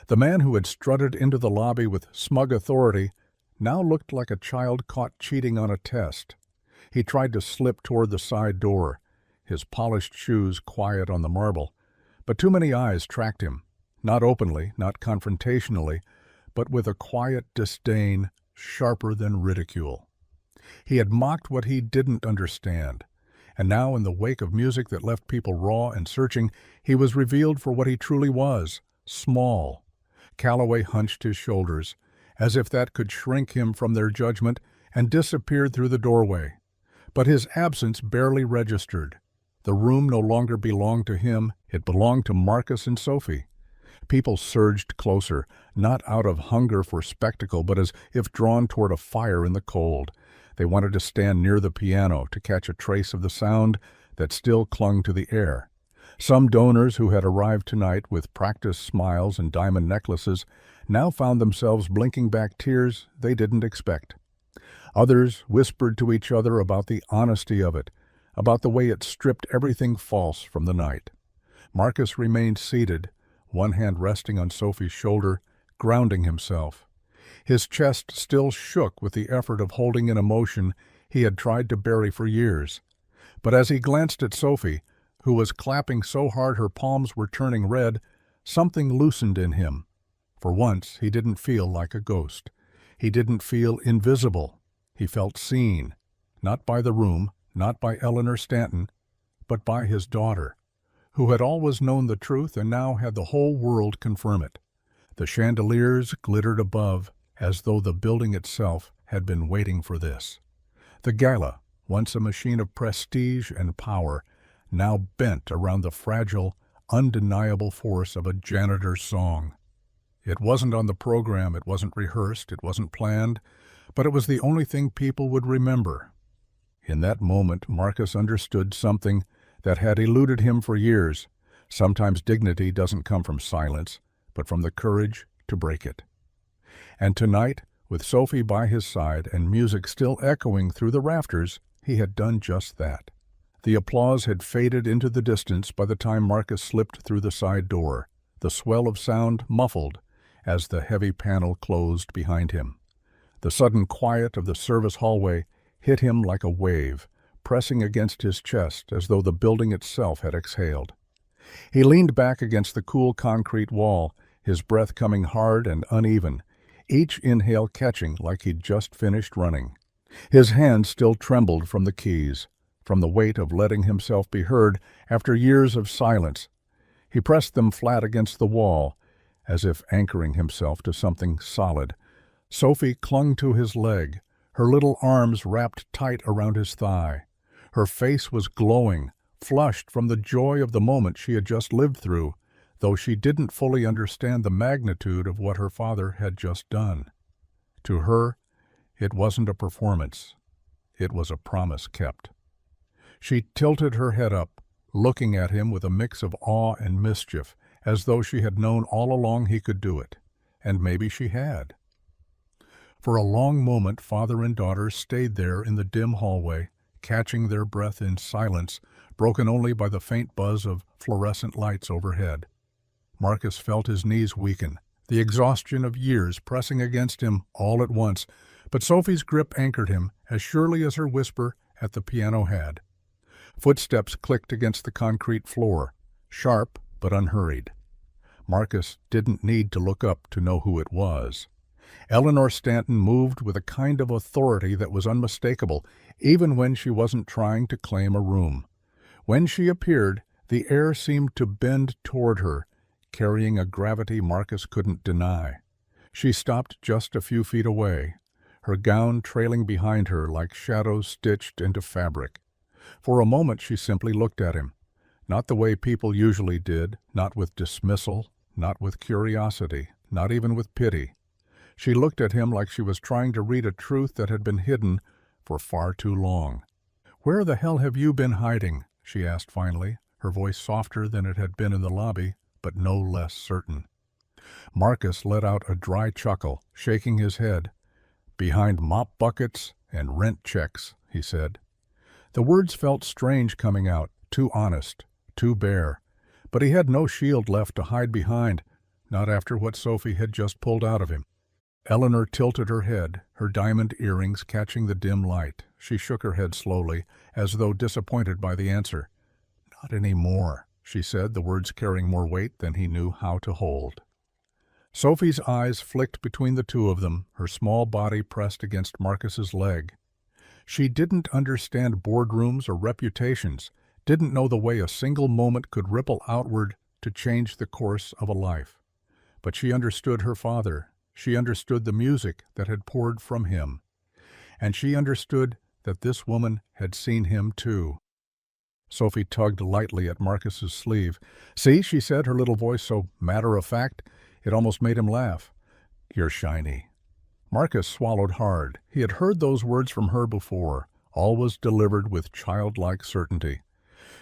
The man who had strutted into the lobby with smug authority now looked like a child caught cheating on a test. He tried to slip toward the side door, his polished shoes quiet on the marble, but too many eyes tracked him, not openly, not confrontationally, but with a quiet disdain sharper than ridicule. He had mocked what he didn't understand, and now in the wake of music that left people raw and searching, he was revealed for what he truly was, small. Calloway hunched his shoulders, as if that could shrink him from their judgment, and disappeared through the doorway. But his absence barely registered. The room no longer belonged to him, it belonged to Marcus and Sophie. People surged closer, not out of hunger for spectacle, but as if drawn toward a fire in the cold. They wanted to stand near the piano to catch a trace of the sound that still clung to the air. Some donors who had arrived tonight with practiced smiles and diamond necklaces now found themselves blinking back tears they didn't expect. Others whispered to each other about the honesty of it, about the way it stripped everything false from the night. Marcus remained seated, one hand resting on Sophie's shoulder, grounding himself. His chest still shook with the effort of holding an emotion he had tried to bury for years. But as he glanced at Sophie, who was clapping so hard her palms were turning red, something loosened in him. For once, he didn't feel like a ghost. He didn't feel invisible. He felt seen, not by the room, not by Eleanor Stanton, but by his daughter, who had always known the truth and now had the whole world confirm it. The chandeliers glittered above, as though the building itself had been waiting for this. The gala, once a machine of prestige and power, now bent around the fragile, undeniable force of a janitor's song. It wasn't on the program, it wasn't rehearsed, it wasn't planned, but it was the only thing people would remember. In that moment, Marcus understood something that had eluded him for years. Sometimes dignity doesn't come from silence, but from the courage to break it. And tonight, with Sophie by his side and music still echoing through the rafters, he had done just that. The applause had faded into the distance by the time Marcus slipped through the side door, the swell of sound muffled as the heavy panel closed behind him. The sudden quiet of the service hallway hit him like a wave, pressing against his chest as though the building itself had exhaled. He leaned back against the cool concrete wall, his breath coming hard and uneven, each inhale catching like he'd just finished running. His hands still trembled from the keys, from the weight of letting himself be heard after years of silence. He pressed them flat against the wall, as if anchoring himself to something solid. Sophie clung to his leg, her little arms wrapped tight around his thigh. Her face was glowing, flushed from the joy of the moment she had just lived through, though she didn't fully understand the magnitude of what her father had just done. To her, it wasn't a performance. It was a promise kept. She tilted her head up, looking at him with a mix of awe and mischief, as though she had known all along he could do it. And maybe she had. For a long moment, father and daughter stayed there in the dim hallway, catching their breath in silence, broken only by the faint buzz of fluorescent lights overhead. Marcus felt his knees weaken, the exhaustion of years pressing against him all at once, but Sophie's grip anchored him as surely as her whisper at the piano had. Footsteps clicked against the concrete floor, sharp but unhurried. Marcus didn't need to look up to know who it was. Eleanor Stanton moved with a kind of authority that was unmistakable, even when she wasn't trying to claim a room. When she appeared, the air seemed to bend toward her, carrying a gravity Marcus couldn't deny. She stopped just a few feet away, her gown trailing behind her like shadows stitched into fabric. For a moment she simply looked at him, not the way people usually did, not with dismissal, not with curiosity, not even with pity. She looked at him like she was trying to read a truth that had been hidden for far too long. "Where the hell have you been hiding?" she asked finally, her voice softer than it had been in the lobby, but no less certain. Marcus let out a dry chuckle, shaking his head. "Behind mop buckets and rent checks," he said. The words felt strange coming out, too honest, too bare. But he had no shield left to hide behind, not after what Sophie had just pulled out of him. Eleanor tilted her head, her diamond earrings catching the dim light. She shook her head slowly, as though disappointed by the answer. "Not any more," she said, the words carrying more weight than he knew how to hold. Sophie's eyes flicked between the two of them, her small body pressed against Marcus's leg. She didn't understand boardrooms or reputations, didn't know the way a single moment could ripple outward to change the course of a life. But she understood her father. She understood the music that had poured from him. And she understood that this woman had seen him too. Sophie tugged lightly at Marcus's sleeve. "See," she said, her little voice so matter-of-fact it almost made him laugh. "You're shiny." Marcus swallowed hard. He had heard those words from her before, always delivered with childlike certainty.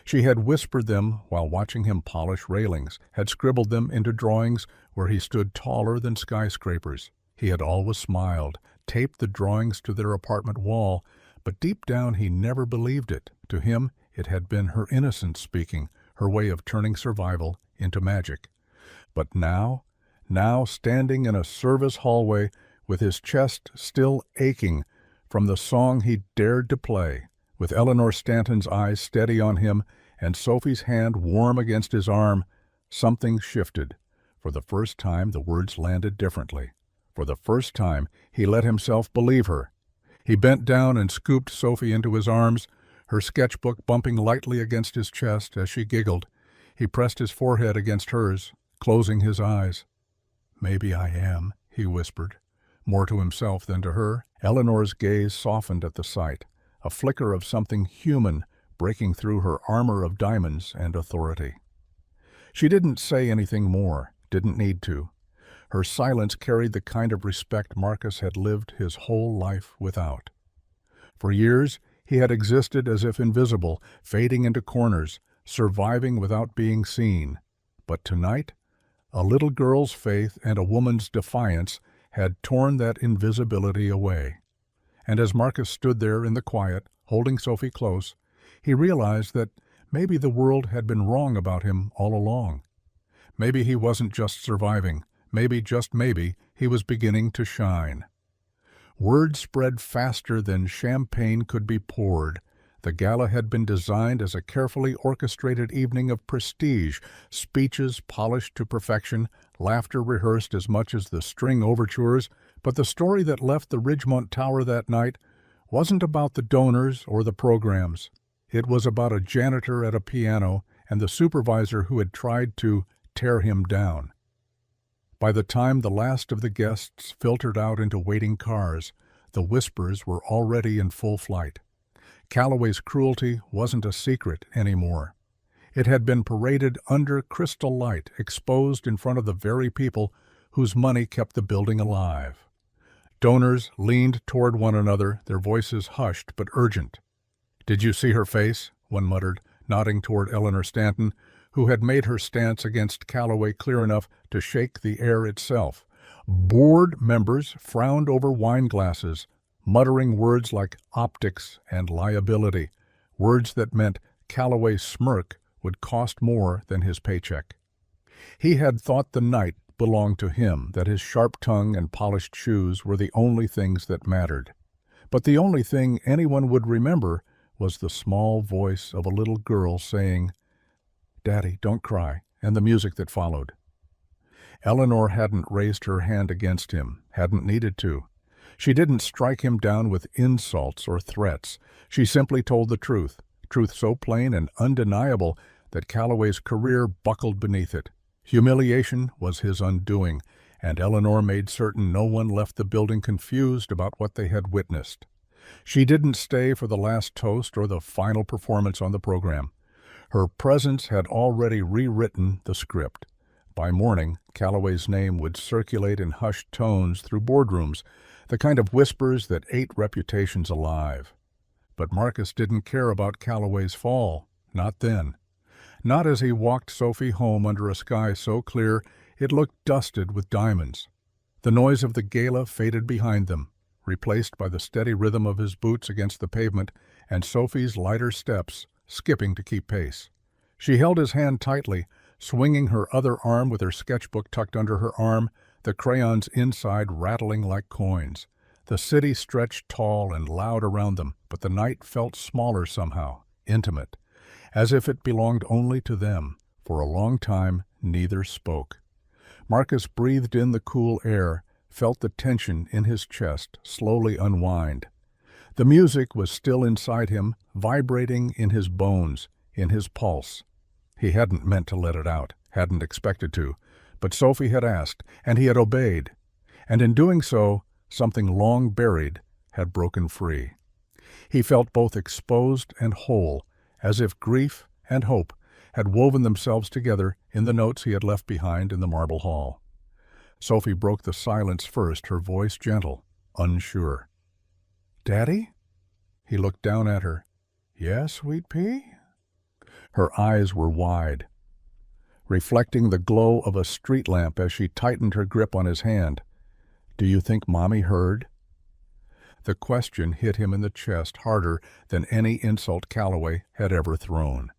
She had whispered them while watching him polish railings, had scribbled them into drawings where he stood taller than skyscrapers. He had always smiled, taped the drawings to their apartment wall, but deep down he never believed it. To him, it had been her innocence speaking, her way of turning survival into magic. But now, standing in a service hallway, with his chest still aching from the song he dared to play, with Eleanor Stanton's eyes steady on him and Sophie's hand warm against his arm, something shifted. For the first time the words landed differently. For the first time he let himself believe her. He bent down and scooped Sophie into his arms, her sketchbook bumping lightly against his chest as she giggled. He pressed his forehead against hers, closing his eyes. "Maybe I am," he whispered, more to himself than to her. Eleanor's gaze softened at the sight, a flicker of something human breaking through her armor of diamonds and authority. She didn't say anything more, didn't need to. Her silence carried the kind of respect Marcus had lived his whole life without. For years, he had existed as if invisible, fading into corners, surviving without being seen. But tonight, a little girl's faith and a woman's defiance had torn that invisibility away. And as Marcus stood there in the quiet, holding Sophie close, he realized that maybe the world had been wrong about him all along. Maybe he wasn't just surviving. Maybe, just maybe, he was beginning to shine. Word spread faster than champagne could be poured. The gala had been designed as a carefully orchestrated evening of prestige, speeches polished to perfection, laughter rehearsed as much as the string overtures, but the story that left the Ridgemont Tower that night wasn't about the donors or the programs. It was about a janitor at a piano and the supervisor who had tried to tear him down. By the time the last of the guests filtered out into waiting cars, the whispers were already in full flight. Calloway's cruelty wasn't a secret anymore. It had been paraded under crystal light, exposed in front of the very people whose money kept the building alive. Donors leaned toward one another, their voices hushed but urgent. "Did you see her face?" one muttered, nodding toward Eleanor Stanton, who had made her stance against Calloway clear enough to shake the air itself. Board members frowned over wine glasses, muttering words like optics and liability, words that meant Calloway's smirk would cost more than his paycheck. He had thought the night belonged to him, that his sharp tongue and polished shoes were the only things that mattered. But the only thing anyone would remember was the small voice of a little girl saying, "Daddy, don't cry," and the music that followed. Eleanor hadn't raised her hand against him, hadn't needed to. She didn't strike him down with insults or threats. She simply told the truth so plain and undeniable that Calloway's career buckled beneath it. Humiliation was his undoing, and Eleanor made certain no one left the building confused about what they had witnessed. She didn't stay for the last toast or the final performance on the program. Her presence had already rewritten the script. By morning, Calloway's name would circulate in hushed tones through boardrooms, the kind of whispers that ate reputations alive. But Marcus didn't care about Calloway's fall, not then. Not as he walked Sophie home under a sky so clear it looked dusted with diamonds. The noise of the gala faded behind them, replaced by the steady rhythm of his boots against the pavement and Sophie's lighter steps, skipping to keep pace. She held his hand tightly, swinging her other arm with her sketchbook tucked under her arm, the crayons inside rattling like coins. The city stretched tall and loud around them, but the night felt smaller somehow, intimate, as if it belonged only to them. For a long time, neither spoke. Marcus breathed in the cool air, felt the tension in his chest slowly unwind. The music was still inside him, vibrating in his bones, in his pulse. He hadn't meant to let it out, hadn't expected to, but Sophie had asked, and he had obeyed. And in doing so, something long buried had broken free. He felt both exposed and whole, as if grief and hope had woven themselves together in the notes he had left behind in the marble hall. Sophie broke the silence first, her voice gentle, unsure. "Daddy?" He looked down at her. "Yes, sweet pea?" Her eyes were wide, reflecting the glow of a street lamp as she tightened her grip on his hand. "Do you think Mommy heard?" The question hit him in the chest harder than any insult Calloway had ever thrown.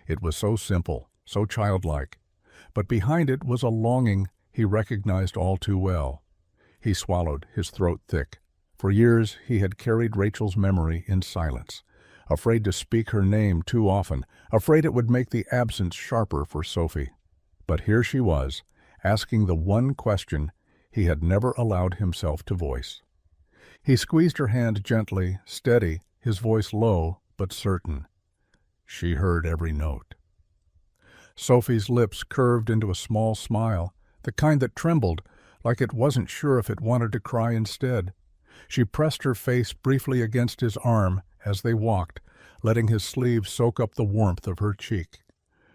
It was so simple, so childlike, but behind it was a longing he recognized all too well. He swallowed, his throat thick. For years he had carried Rachel's memory in silence, afraid to speak her name too often, afraid it would make the absence sharper for Sophie. But here she was, asking the one question he had never allowed himself to voice. He squeezed her hand gently, steady, his voice low but certain. She heard every note. Sophie's lips curved into a small smile, the kind that trembled, like it wasn't sure if it wanted to cry instead. She pressed her face briefly against his arm as they walked, letting his sleeve soak up the warmth of her cheek.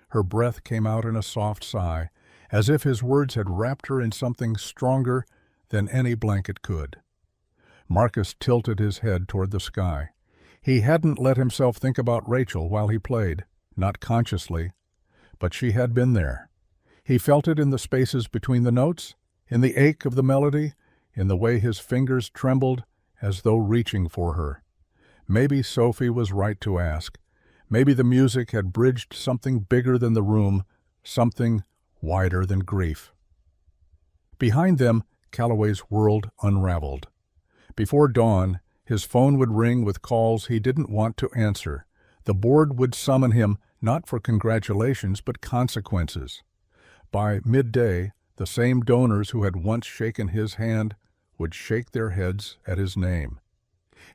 Her breath came out in a soft sigh, as if his words had wrapped her in something stronger than any blanket could. Marcus tilted his head toward the sky. He hadn't let himself think about Rachel while he played, not consciously, but she had been there. He felt it in the spaces between the notes, in the ache of the melody, in the way his fingers trembled as though reaching for her. Maybe Sophie was right to ask. Maybe the music had bridged something bigger than the room, something wider than grief. Behind them, Calloway's world unraveled. Before dawn, his phone would ring with calls he didn't want to answer. The board would summon him not for congratulations but consequences. By midday, the same donors who had once shaken his hand would shake their heads at his name.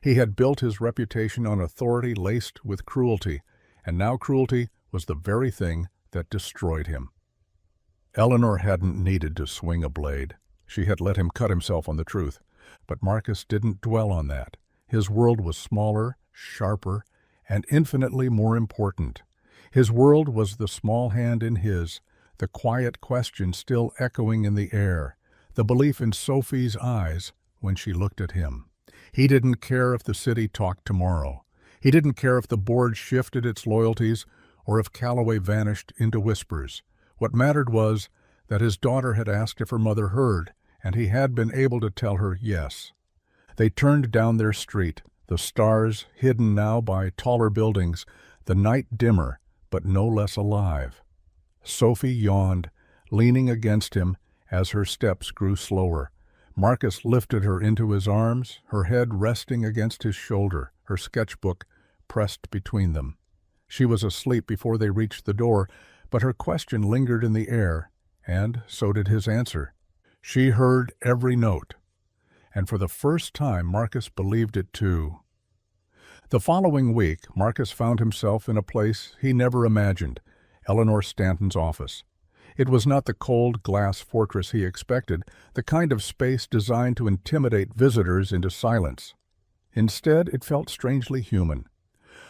He had built his reputation on authority laced with cruelty, and now cruelty was the very thing that destroyed him. Eleanor hadn't needed to swing a blade. She had let him cut himself on the truth. But Marcus didn't dwell on that. His world was smaller, sharper, and infinitely more important. His world was the small hand in his, the quiet question still echoing in the air, the belief in Sophie's eyes when she looked at him. He didn't care if the city talked tomorrow. He didn't care if the board shifted its loyalties or if Calloway vanished into whispers. What mattered was that his daughter had asked if her mother heard, and he had been able to tell her yes. They turned down their street, the stars hidden now by taller buildings, the night dimmer, but no less alive. Sophie yawned, leaning against him as her steps grew slower. Marcus lifted her into his arms, her head resting against his shoulder, her sketchbook pressed between them. She was asleep before they reached the door, but her question lingered in the air, and so did his answer. She heard every note, and for the first time Marcus believed it too. The following week, Marcus found himself in a place he never imagined, Eleanor Stanton's office. It was not the cold glass fortress he expected, the kind of space designed to intimidate visitors into silence. Instead, it felt strangely human.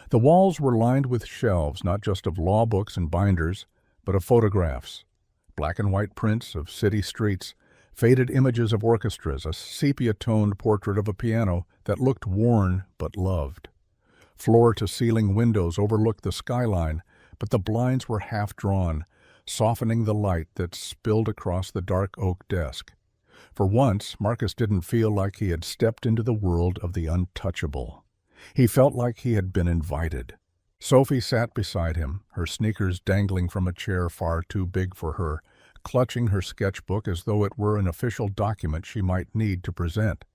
The walls were lined with shelves, not just of law books and binders, but of photographs. Black and white prints of city streets, faded images of orchestras, a sepia-toned portrait of a piano that looked worn but loved. Floor-to-ceiling windows overlooked the skyline, but the blinds were half-drawn, softening the light that spilled across the dark oak desk. For once, Marcus didn't feel like he had stepped into the world of the untouchable. He felt like he had been invited. Sophie sat beside him, her sneakers dangling from a chair far too big for her, clutching her sketchbook as though it were an official document she might need to present.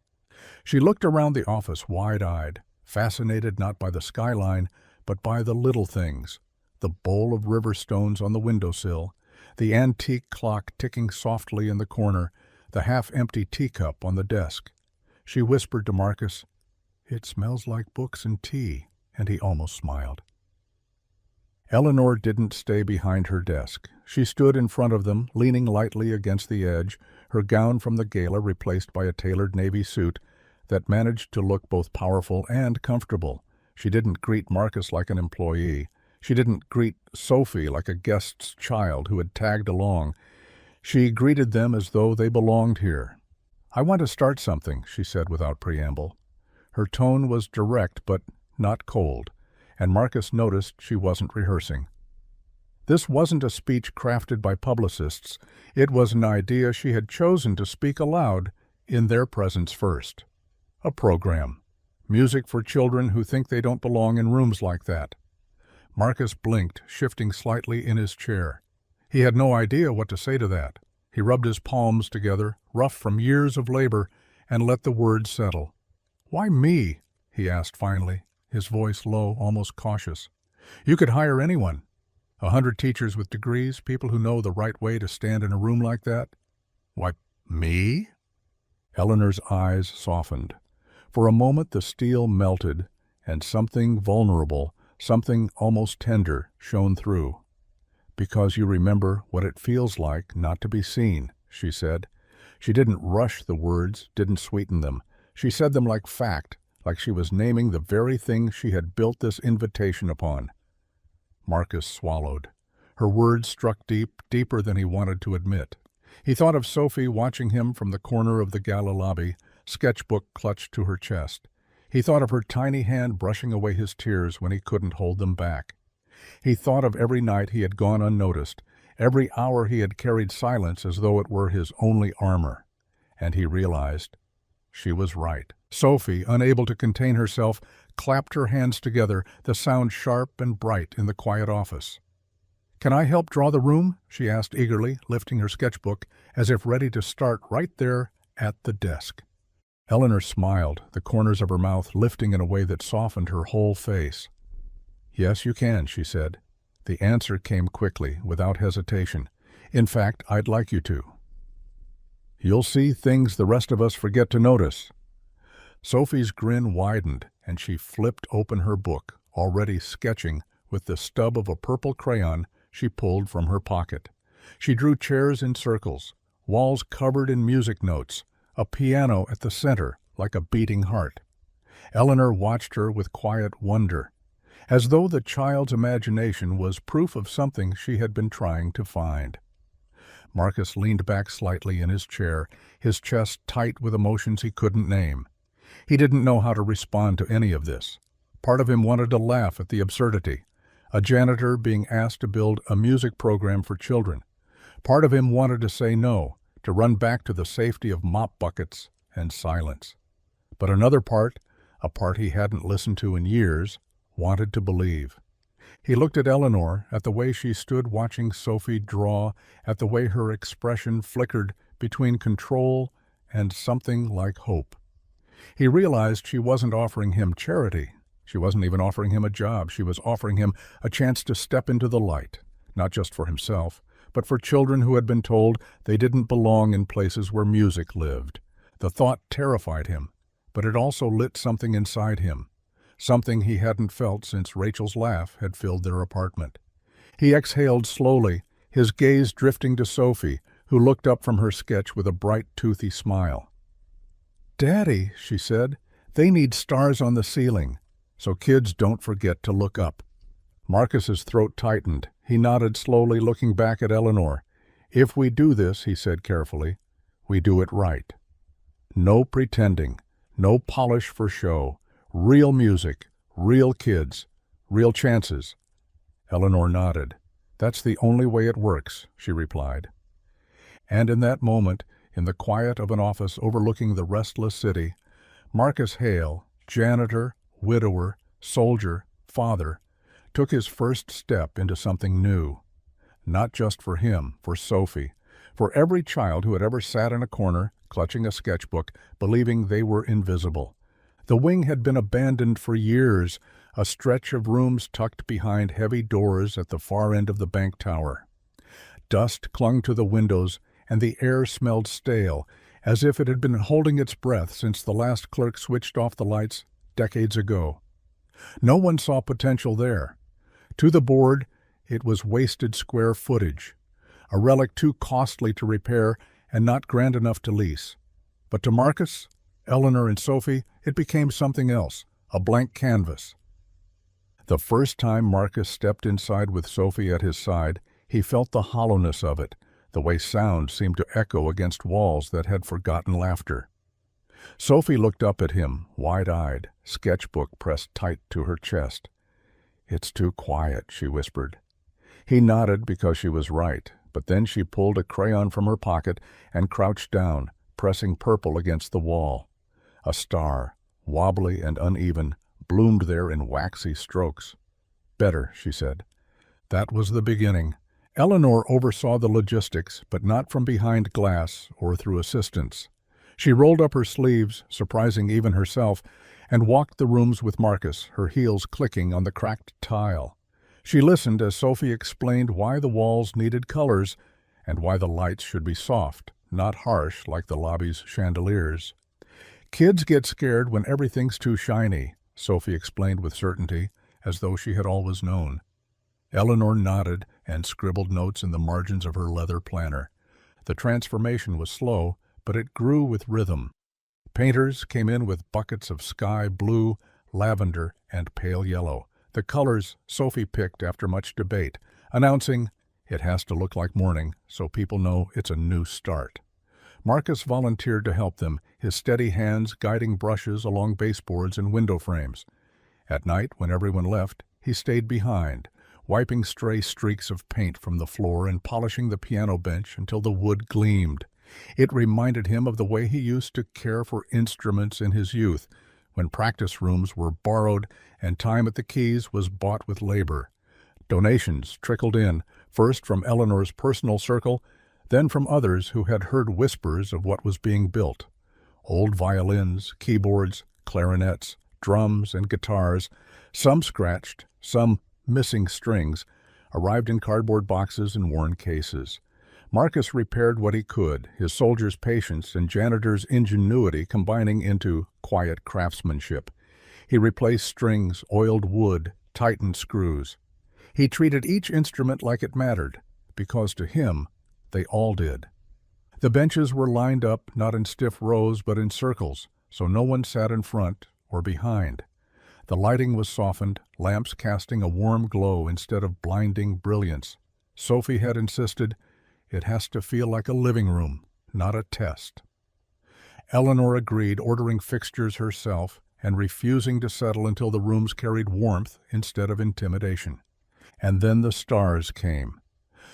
She looked around the office wide-eyed, fascinated not by the skyline, but by the little things, the bowl of river stones on the windowsill, the antique clock ticking softly in the corner, the half-empty teacup on the desk. She whispered to Marcus, "It smells like books and tea," and he almost smiled. Eleanor didn't stay behind her desk. She stood in front of them, leaning lightly against the edge, her gown from the gala replaced by a tailored navy suit that managed to look both powerful and comfortable. She didn't greet Marcus like an employee. She didn't greet Sophie like a guest's child who had tagged along. She greeted them as though they belonged here. "I want to start something," she said without preamble. Her tone was direct but not cold, and Marcus noticed she wasn't rehearsing. This wasn't a speech crafted by publicists. It was an idea she had chosen to speak aloud in their presence first. A program. Music for children who think they don't belong in rooms like that. Marcus blinked, shifting slightly in his chair. He had no idea what to say to that. He rubbed his palms together, rough from years of labor, and let the words settle. "Why me?" he asked finally, his voice low, almost cautious. "You could hire anyone. 100 teachers with degrees, people who know the right way to stand in a room like that." "Why, me?" Eleanor's eyes softened. For a moment the steel melted, and something vulnerable, something almost tender, shone through. "Because you remember what it feels like not to be seen," she said. She didn't rush the words, didn't sweeten them. She said them like fact, like she was naming the very thing she had built this invitation upon. Marcus swallowed. Her words struck deep, deeper than he wanted to admit. He thought of Sophie watching him from the corner of the gala lobby, sketchbook clutched to her chest. He thought of her tiny hand brushing away his tears when he couldn't hold them back. He thought of every night he had gone unnoticed, every hour he had carried silence as though it were his only armor. And he realized she was right. Sophie, unable to contain herself, clapped her hands together, the sound sharp and bright in the quiet office. "Can I help draw the room?" she asked eagerly, lifting her sketchbook, as if ready to start right there at the desk. Eleanor smiled, the corners of her mouth lifting in a way that softened her whole face. "Yes, you can," she said. The answer came quickly, without hesitation. "In fact, I'd like you to. You'll see things the rest of us forget to notice." Sophie's grin widened, and she flipped open her book, already sketching with the stub of a purple crayon she pulled from her pocket. She drew chairs in circles, walls covered in music notes, a piano at the center like a beating heart. Eleanor watched her with quiet wonder, as though the child's imagination was proof of something she had been trying to find. Marcus leaned back slightly in his chair, his chest tight with emotions he couldn't name. He didn't know how to respond to any of this. Part of him wanted to laugh at the absurdity, a janitor being asked to build a music program for children. Part of him wanted to say no, to run back to the safety of mop buckets and silence. But another part, a part he hadn't listened to in years, wanted to believe. He looked at Eleanor, at the way she stood watching Sophie draw, at the way her expression flickered between control and something like hope. He realized she wasn't offering him charity. She wasn't even offering him a job. She was offering him a chance to step into the light, not just for himself, but for children who had been told they didn't belong in places where music lived. The thought terrified him, but it also lit something inside him, something he hadn't felt since Rachel's laugh had filled their apartment. He exhaled slowly, his gaze drifting to Sophie, who looked up from her sketch with a bright, toothy smile. "Daddy," she said, "they need stars on the ceiling, so kids don't forget to look up." Marcus's throat tightened. He nodded slowly, looking back at Eleanor. "If we do this," he said carefully, "we do it right. No pretending, no polish for show. Real music, real kids, real chances." Eleanor nodded. "That's the only way it works," she replied. And in that moment, in the quiet of an office overlooking the restless city, Marcus Hale, janitor, widower, soldier, father, took his first step into something new. Not just for him, for Sophie, for every child who had ever sat in a corner, clutching a sketchbook, believing they were invisible. The wing had been abandoned for years, a stretch of rooms tucked behind heavy doors at the far end of the bank tower. Dust clung to the windows, and the air smelled stale, as if it had been holding its breath since the last clerk switched off the lights decades ago. No one saw potential there. To the board, it was wasted square footage, a relic too costly to repair and not grand enough to lease. But to Marcus, Eleanor, and Sophie, it became something else, a blank canvas. The first time Marcus stepped inside with Sophie at his side, he felt the hollowness of it, the way sound seemed to echo against walls that had forgotten laughter. Sophie looked up at him, wide-eyed, sketchbook pressed tight to her chest. "It's too quiet," she whispered. He nodded because she was right, but then she pulled a crayon from her pocket and crouched down, pressing purple against the wall. A star, wobbly and uneven, bloomed there in waxy strokes. "Better," she said. That was the beginning. Eleanor oversaw the logistics, but not from behind glass or through assistance. She rolled up her sleeves, surprising even herself, and walked the rooms with Marcus, her heels clicking on the cracked tile. She listened as Sophie explained why the walls needed colors and why the lights should be soft, not harsh like the lobby's chandeliers. "Kids get scared when everything's too shiny," Sophie explained with certainty, as though she had always known. Eleanor nodded and scribbled notes in the margins of her leather planner. The transformation was slow, but it grew with rhythm. Painters came in with buckets of sky blue, lavender, and pale yellow, the colors Sophie picked after much debate, announcing, "It has to look like morning, so people know it's a new start." Marcus volunteered to help them, his steady hands guiding brushes along baseboards and window frames. At night, when everyone left, he stayed behind, wiping stray streaks of paint from the floor and polishing the piano bench until the wood gleamed. It reminded him of the way he used to care for instruments in his youth, when practice rooms were borrowed and time at the keys was bought with labor. Donations trickled in, first from Eleanor's personal circle, then from others who had heard whispers of what was being built. Old violins, keyboards, clarinets, drums, and guitars, some scratched, some missing strings, arrived in cardboard boxes and worn cases. Marcus repaired what he could, his soldier's patience and janitor's ingenuity combining into quiet craftsmanship. He replaced strings, oiled wood, tightened screws. He treated each instrument like it mattered, because to him, they all did. The benches were lined up not in stiff rows but in circles, so no one sat in front or behind. The lighting was softened, lamps casting a warm glow instead of blinding brilliance. Sophie had insisted, "It has to feel like a living room, not a test." Eleanor agreed, ordering fixtures herself and refusing to settle until the rooms carried warmth instead of intimidation. And then the stars came.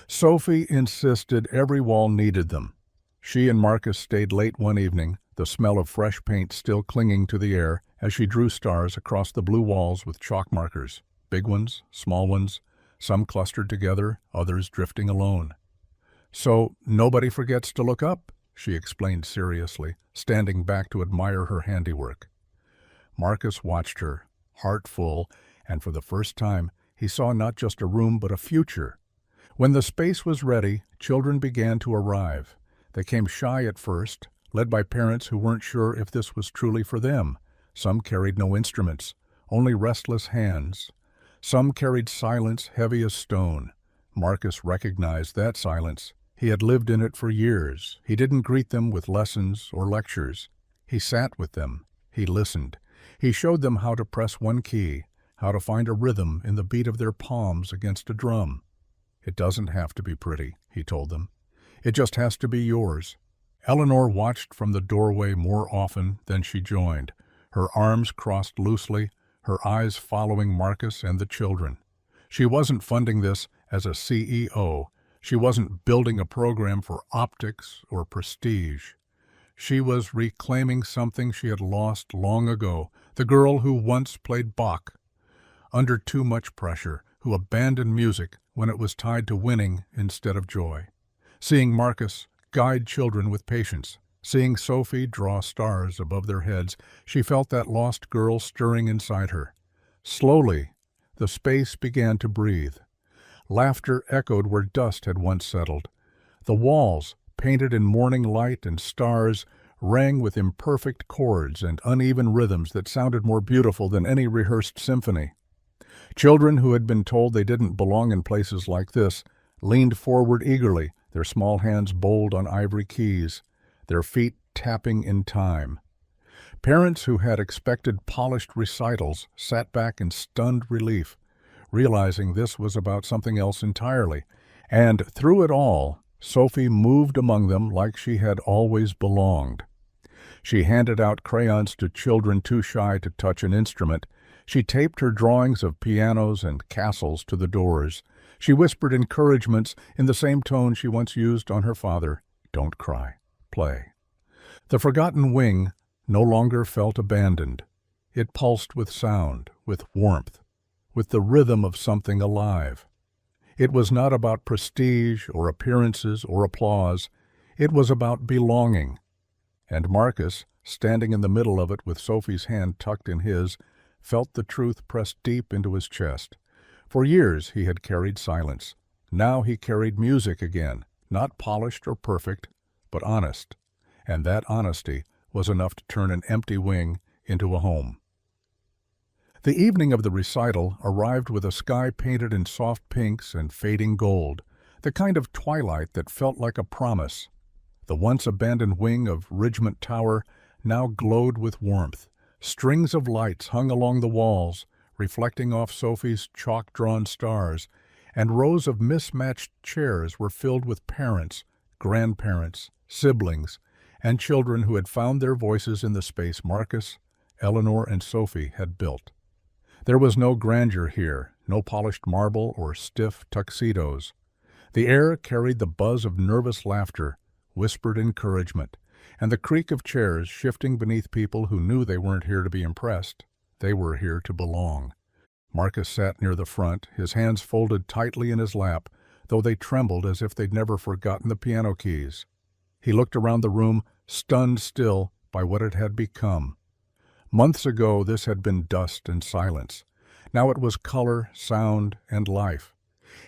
Sophie insisted every wall needed them. She and Marcus stayed late one evening, the smell of fresh paint still clinging to the air as she drew stars across the blue walls with chalk markers, big ones, small ones, some clustered together, others drifting alone. "So nobody forgets to look up," she explained seriously, standing back to admire her handiwork. Marcus watched her, heart full, and for the first time he saw not just a room but a future. When the space was ready, children began to arrive. They came shy at first, led by parents who weren't sure if this was truly for them. Some carried no instruments, only restless hands. Some carried silence heavy as stone. Marcus recognized that silence. He had lived in it for years. He didn't greet them with lessons or lectures. He sat with them. He listened. He showed them how to press one key, how to find a rhythm in the beat of their palms against a drum. "It doesn't have to be pretty," he told them. "It just has to be yours." Eleanor watched from the doorway more often than she joined, her arms crossed loosely, her eyes following Marcus and the children. She wasn't funding this as a CEO. She wasn't building a program for optics or prestige. She was reclaiming something she had lost long ago, the girl who once played Bach. Under too much pressure, who abandoned music when it was tied to winning instead of joy. Seeing Marcus guide children with patience, seeing Sophie draw stars above their heads, she felt that lost girl stirring inside her. Slowly, the space began to breathe. Laughter echoed where dust had once settled. The walls, painted in morning light and stars, rang with imperfect chords and uneven rhythms that sounded more beautiful than any rehearsed symphony. Children who had been told they didn't belong in places like this leaned forward eagerly, their small hands bold on ivory keys, their feet tapping in time. Parents who had expected polished recitals sat back in stunned relief, realizing this was about something else entirely. And through it all, Sophie moved among them like she had always belonged. She handed out crayons to children too shy to touch an instrument. She taped her drawings of pianos and castles to the doors. She whispered encouragements in the same tone she once used on her father. "Don't cry. Play." The forgotten wing no longer felt abandoned. It pulsed with sound, with warmth, with the rhythm of something alive. It was not about prestige or appearances or applause. It was about belonging. And Marcus, standing in the middle of it with Sophie's hand tucked in his, felt the truth pressed deep into his chest. For years he had carried silence. Now he carried music again, not polished or perfect, but honest. And that honesty was enough to turn an empty wing into a home. The evening of the recital arrived with a sky painted in soft pinks and fading gold, the kind of twilight that felt like a promise. The once abandoned wing of Ridgemont Tower now glowed with warmth. Strings of lights hung along the walls, reflecting off Sophie's chalk-drawn stars, and rows of mismatched chairs were filled with parents, grandparents, siblings, and children who had found their voices in the space Marcus, Eleanor, and Sophie had built. There was no grandeur here, no polished marble or stiff tuxedos. The air carried the buzz of nervous laughter, whispered encouragement, and the creak of chairs shifting beneath people who knew they weren't here to be impressed. They were here to belong. Marcus sat near the front, his hands folded tightly in his lap, though they trembled as if they'd never forgotten the piano keys. He looked around the room, stunned still by what it had become. Months ago this had been dust and silence. Now it was color, sound, and life.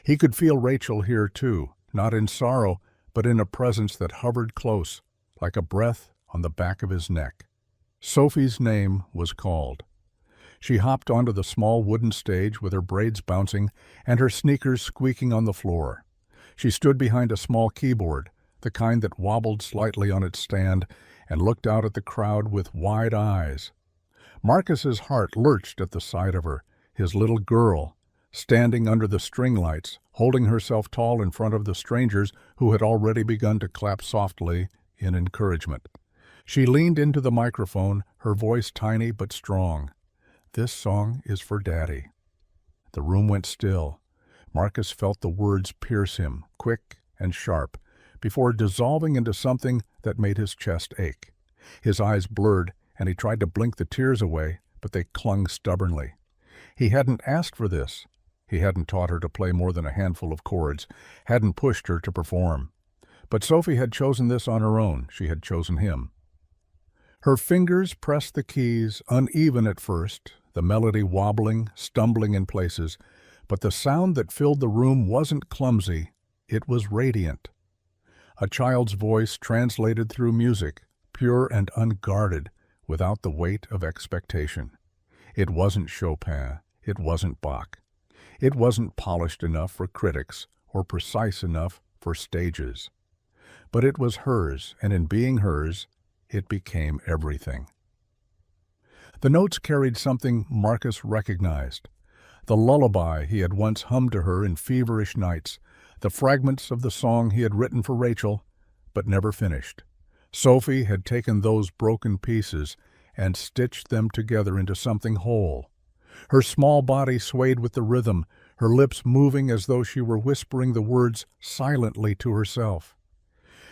He could feel Rachel here too, not in sorrow, but in a presence that hovered close, like a breath on the back of his neck. Sophie's name was called. She hopped onto the small wooden stage with her braids bouncing and her sneakers squeaking on the floor. She stood behind a small keyboard, the kind that wobbled slightly on its stand, and looked out at the crowd with wide eyes. Marcus's heart lurched at the sight of her, his little girl, standing under the string lights, holding herself tall in front of the strangers who had already begun to clap softly in encouragement. She leaned into the microphone, her voice tiny but strong. "This song is for Daddy." The room went still. Marcus felt the words pierce him, quick and sharp, before dissolving into something that made his chest ache. His eyes blurred, and he tried to blink the tears away, but they clung stubbornly. He hadn't asked for this. He hadn't taught her to play more than a handful of chords, hadn't pushed her to perform. But Sophie had chosen this on her own. She had chosen him. Her fingers pressed the keys, uneven at first, the melody wobbling, stumbling in places, but the sound that filled the room wasn't clumsy, it was radiant. A child's voice translated through music, pure and unguarded, without the weight of expectation. It wasn't Chopin, it wasn't Bach. It wasn't polished enough for critics or precise enough for stages. But it was hers, and in being hers, it became everything. The notes carried something Marcus recognized. The lullaby he had once hummed to her in feverish nights, the fragments of the song he had written for Rachel, but never finished. Sophie had taken those broken pieces and stitched them together into something whole. Her small body swayed with the rhythm, her lips moving as though she were whispering the words silently to herself.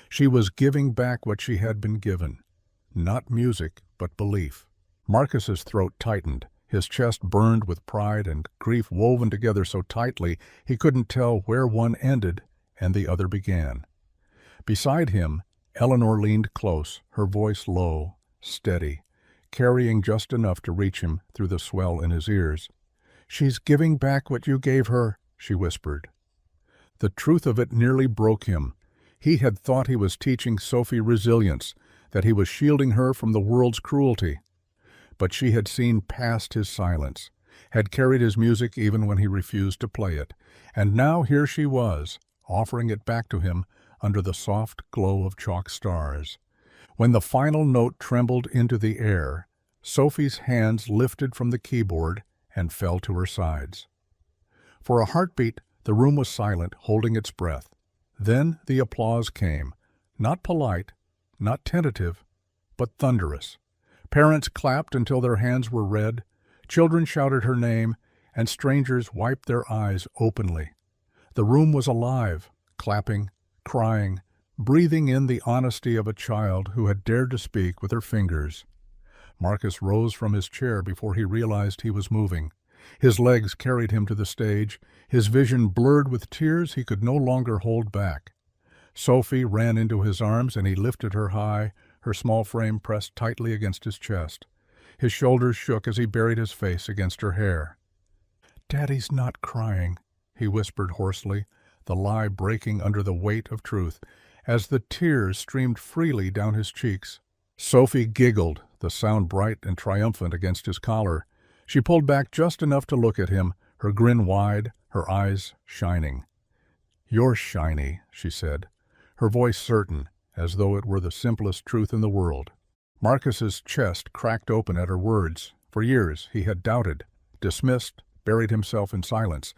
She was giving back what she had been given. Not music, but belief. Marcus's throat tightened, his chest burned with pride and grief woven together so tightly he couldn't tell where one ended and the other began. Beside him, Eleanor leaned close, her voice low, steady, carrying just enough to reach him through the swell in his ears. "She's giving back what you gave her," she whispered. The truth of it nearly broke him. He had thought he was teaching Sophie resilience, that he was shielding her from the world's cruelty. But she had seen past his silence, had carried his music even when he refused to play it, and now here she was, offering it back to him under the soft glow of chalk stars. When the final note trembled into the air, Sophie's hands lifted from the keyboard and fell to her sides. For a heartbeat, the room was silent, holding its breath. Then the applause came, not polite, not tentative, but thunderous. Parents clapped until their hands were red, children shouted her name, and strangers wiped their eyes openly. The room was alive, clapping, crying, breathing in the honesty of a child who had dared to speak with her fingers. Marcus rose from his chair before he realized he was moving. His legs carried him to the stage, his vision blurred with tears he could no longer hold back. Sophie ran into his arms and he lifted her high, her small frame pressed tightly against his chest. His shoulders shook as he buried his face against her hair. "Daddy's not crying," he whispered hoarsely, the lie breaking under the weight of truth, as the tears streamed freely down his cheeks. Sophie giggled, the sound bright and triumphant against his collar. She pulled back just enough to look at him, her grin wide, her eyes shining. "You're shiny," she said, her voice certain, as though it were the simplest truth in the world. Marcus's chest cracked open at her words. For years he had doubted, dismissed, buried himself in silence.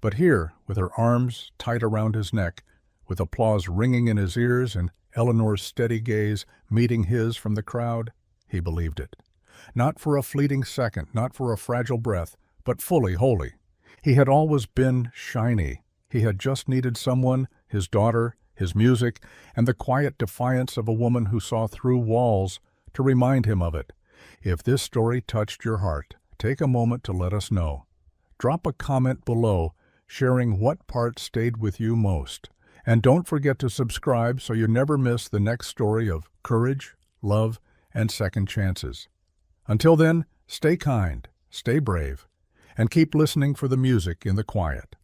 But here, with her arms tight around his neck, with applause ringing in his ears and Eleanor's steady gaze meeting his from the crowd, he believed it. Not for a fleeting second, not for a fragile breath, but fully, wholly. He had always been shiny. He had just needed someone, his daughter, his music, and the quiet defiance of a woman who saw through walls, to remind him of it. If this story touched your heart, take a moment to let us know. Drop a comment below, sharing what part stayed with you most. And don't forget to subscribe so you never miss the next story of courage, love, and second chances. Until then, stay kind, stay brave, and keep listening for the music in the quiet.